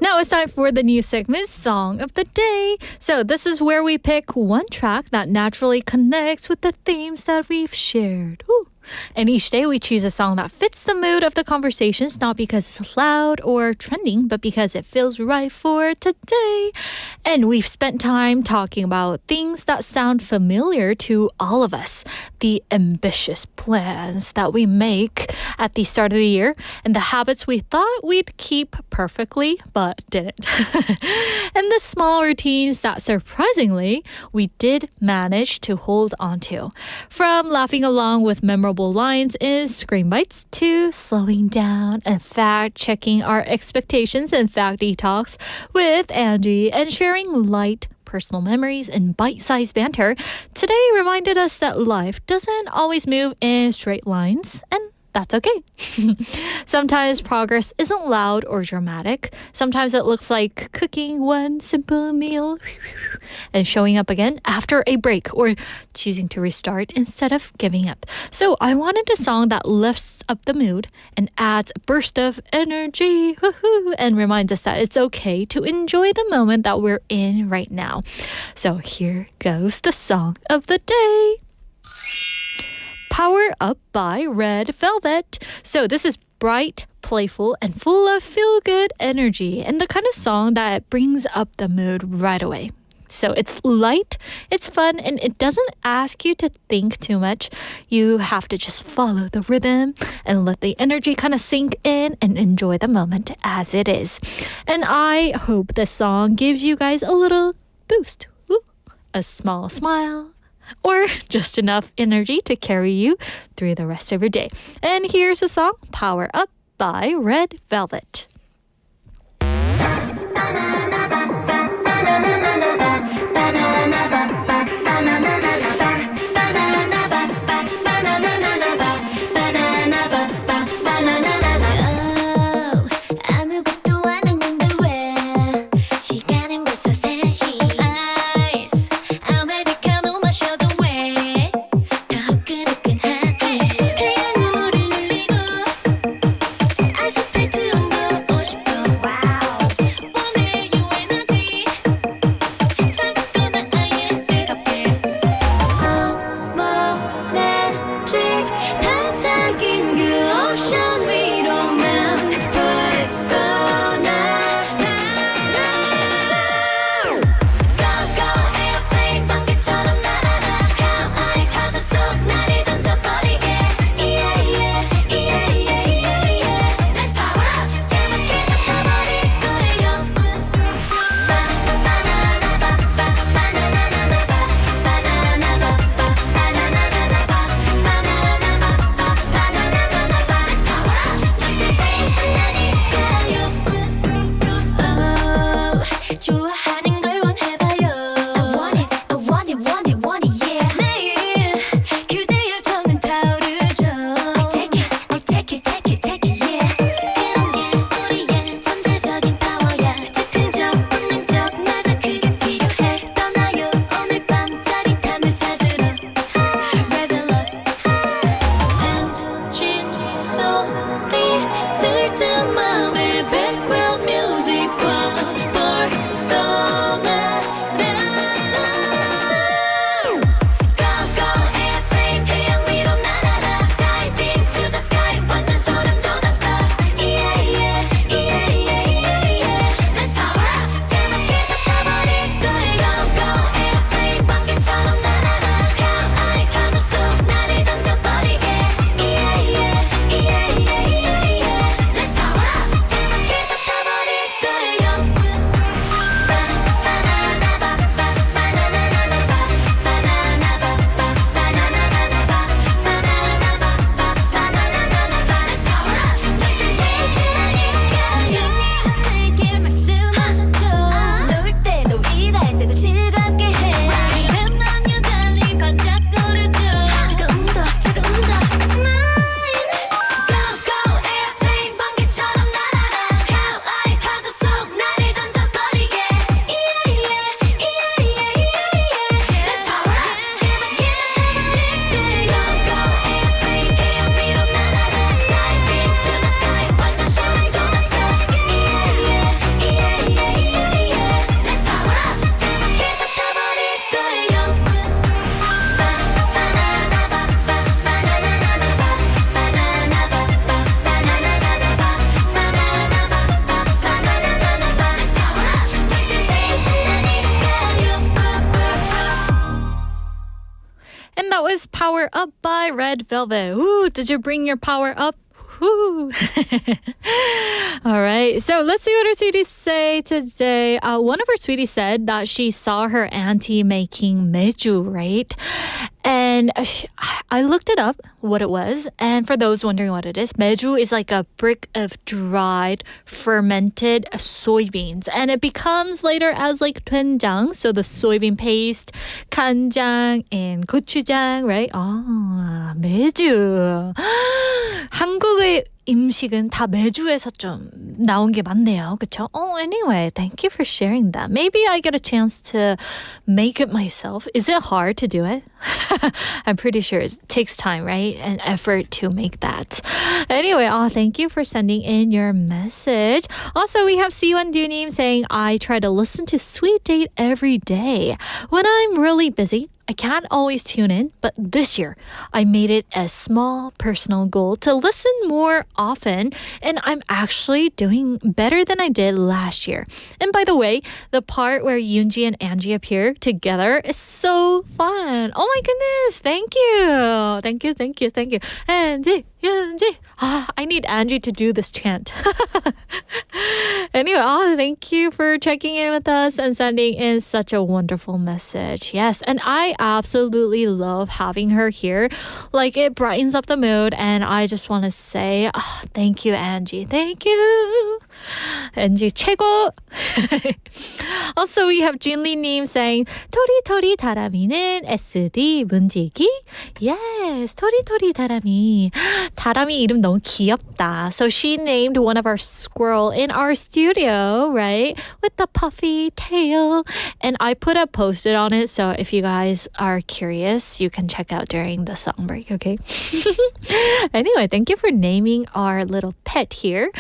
Now it's time for the new segment, Song of the Day. So this is where we pick one track that naturally connects with the themes that we've shared. Ooh. And each day we choose a song that fits the mood of the conversations, not because it's loud or trending, but because it feels right for today. And we've spent time talking about things that sound familiar to all of us. The ambitious plans that we make at the start of the year and the habits we thought we'd keep perfectly, but didn't. And the small routines that surprisingly we did manage to hold on to. From laughing along with memorable lines in Screen Bites to slowing down and fact-checking our expectations in Fact Detox with Angie and sharing light personal memories and bite-sized banter, today reminded us that life doesn't always move in straight lines, and that's okay. Sometimes progress isn't loud or dramatic. Sometimes it looks like cooking one simple meal and showing up again after a break or choosing to restart instead of giving up. So I wanted a song that lifts up the mood and adds a burst of energy and reminds us that it's okay to enjoy the moment that we're in right now. So here goes the song of the day. Power Up by Red Velvet. So this is bright, playful, and full of feel-good energy and the kind of song that brings up the mood right away. So it's light, it's fun, and it doesn't ask you to think too much. You have to just follow the rhythm and let the energy kind of sink in and enjoy the moment as it is. And I hope this song gives you guys a little boost, a small smile, or just enough energy to carry you through the rest of your day. And here's the song, Power Up by Red Velvet. Power Up by Red Velvet. Ooh, did you bring your power up? Woo. All right, so let's see what our sweeties say today. One of our sweeties said that she saw her auntie making meju, right? And I looked it up, what it was. And for those wondering what it is, meju is like a brick of dried, fermented soybeans. And it becomes later as like doenjang, so the soybean paste, 간장, and gochujang, right? Ah, meju. 한국의 음식은 다 메주에서 좀 나온 게 많네요. 그쵸? Oh, anyway, thank you for sharing that. Maybe I get a chance to make it myself. Is it hard to do it? I'm pretty sure it takes time, right? And effort to make that. Anyway, thank you for sending in your message. Also, we have Siwon Dunim saying, I try to listen to Sweet Date every day. When I'm really busy, I can't always tune in, but this year I made it a small personal goal to listen more often, and I'm actually doing better than I did last year. And by the way, the part where Yoonji and Angie appear together is so fun. Oh my goodness, thank you. Thank you, thank you, thank you. Angie, Yoonji. I need Angie to do this chant. Anyway, thank you for checking in with us and sending in such a wonderful message. Yes, and I absolutely love having her here. Like, it brightens up the mood, and I just want to say thank you, Angie. Thank you. Angie 최고. Also, we have Jinli Nim saying 토리토리 다람이는 SD 문지기. Yes, 토리토리 다람이. 다람이 이름 너무 귀엽다. So she named one of our squirrel in our studio, right? With the puffy tail. And I put a post-it on it, so if you guys are curious, you can check out during the song break, okay? Anyway, thank you for naming our little pet here.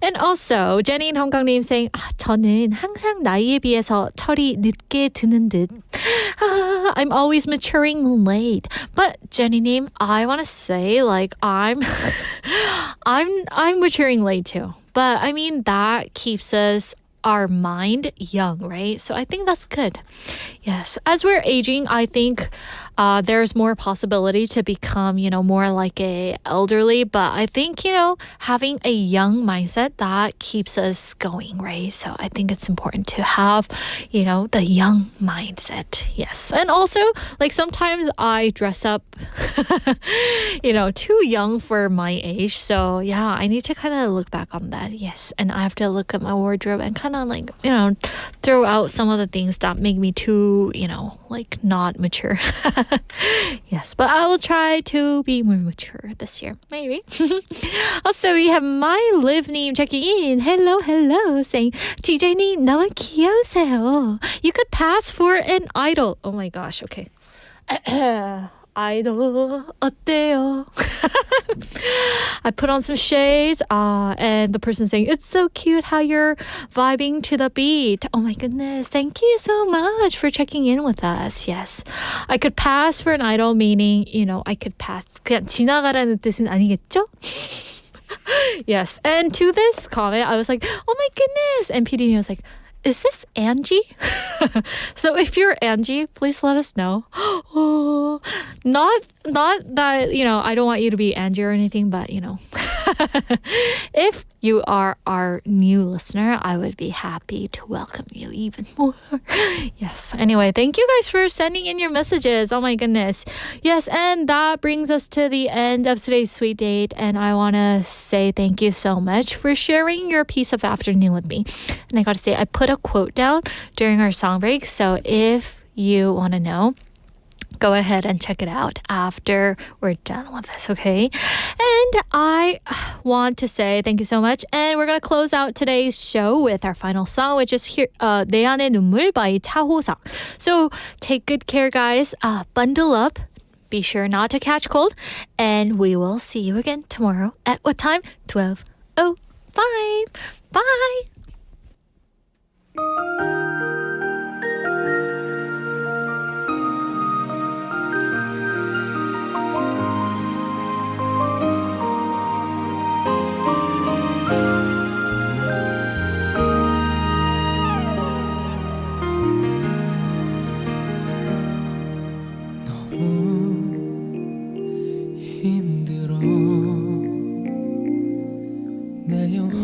And also, Jenny in Hong Kong saying, 저는 항상 나이에 비해서 철이 늦게 드는 듯. I'm always maturing late. But Jenny, I want to say, like, I'm maturing late too. But I mean, that keeps our mind young, right? So I think that's good. Yes. As we're aging, I think there's more possibility to become, more like a elderly. But I think, having a young mindset, that keeps us going, right? So I think it's important to have, the young mindset. Yes. And also, like, sometimes I dress up, too young for my age. So yeah, I need to kind of look back on that. Yes. And I have to look at my wardrobe and kind of like, throw out some of the things that make me too, like, not mature. Yes, but I will try to be more mature this year, maybe. Also, we have my Liv님 checking in. Hello, saying, TJ님 너무 귀여우세요. You could pass for an idol. Oh my gosh, okay. idol 어때요? I put on some shades and the person saying, it's so cute how you're vibing to the beat. Oh my goodness. Thank you so much for checking in with us. Yes. I could pass for an idol, meaning, I could pass. 그냥 지나가라는 뜻은 아니겠죠? Yes. And to this comment, I was like, oh my goodness. And PD was like, is this Angie? So if you're Angie, please let us know. Not that, I don't want you to be Angie or anything, but, if you are our new listener, I would be happy to welcome you even more. Yes. Anyway, thank you guys for sending in your messages. Oh my goodness. Yes, and that brings us to the end of today's Sweet Date. And I want to say thank you so much for sharing your piece of afternoon with me. And I got to say, I put a quote down during our song break. So if you want to know, go ahead and check it out after we're done with this, okay? And I want to say thank you so much. And we're going to close out today's show with our final song, which is here, 내 안의 눈물 by 차호상. So take good care, guys. Bundle up. Be sure not to catch cold. And we will see you again tomorrow. At what time? 12:05. Bye. 있을까요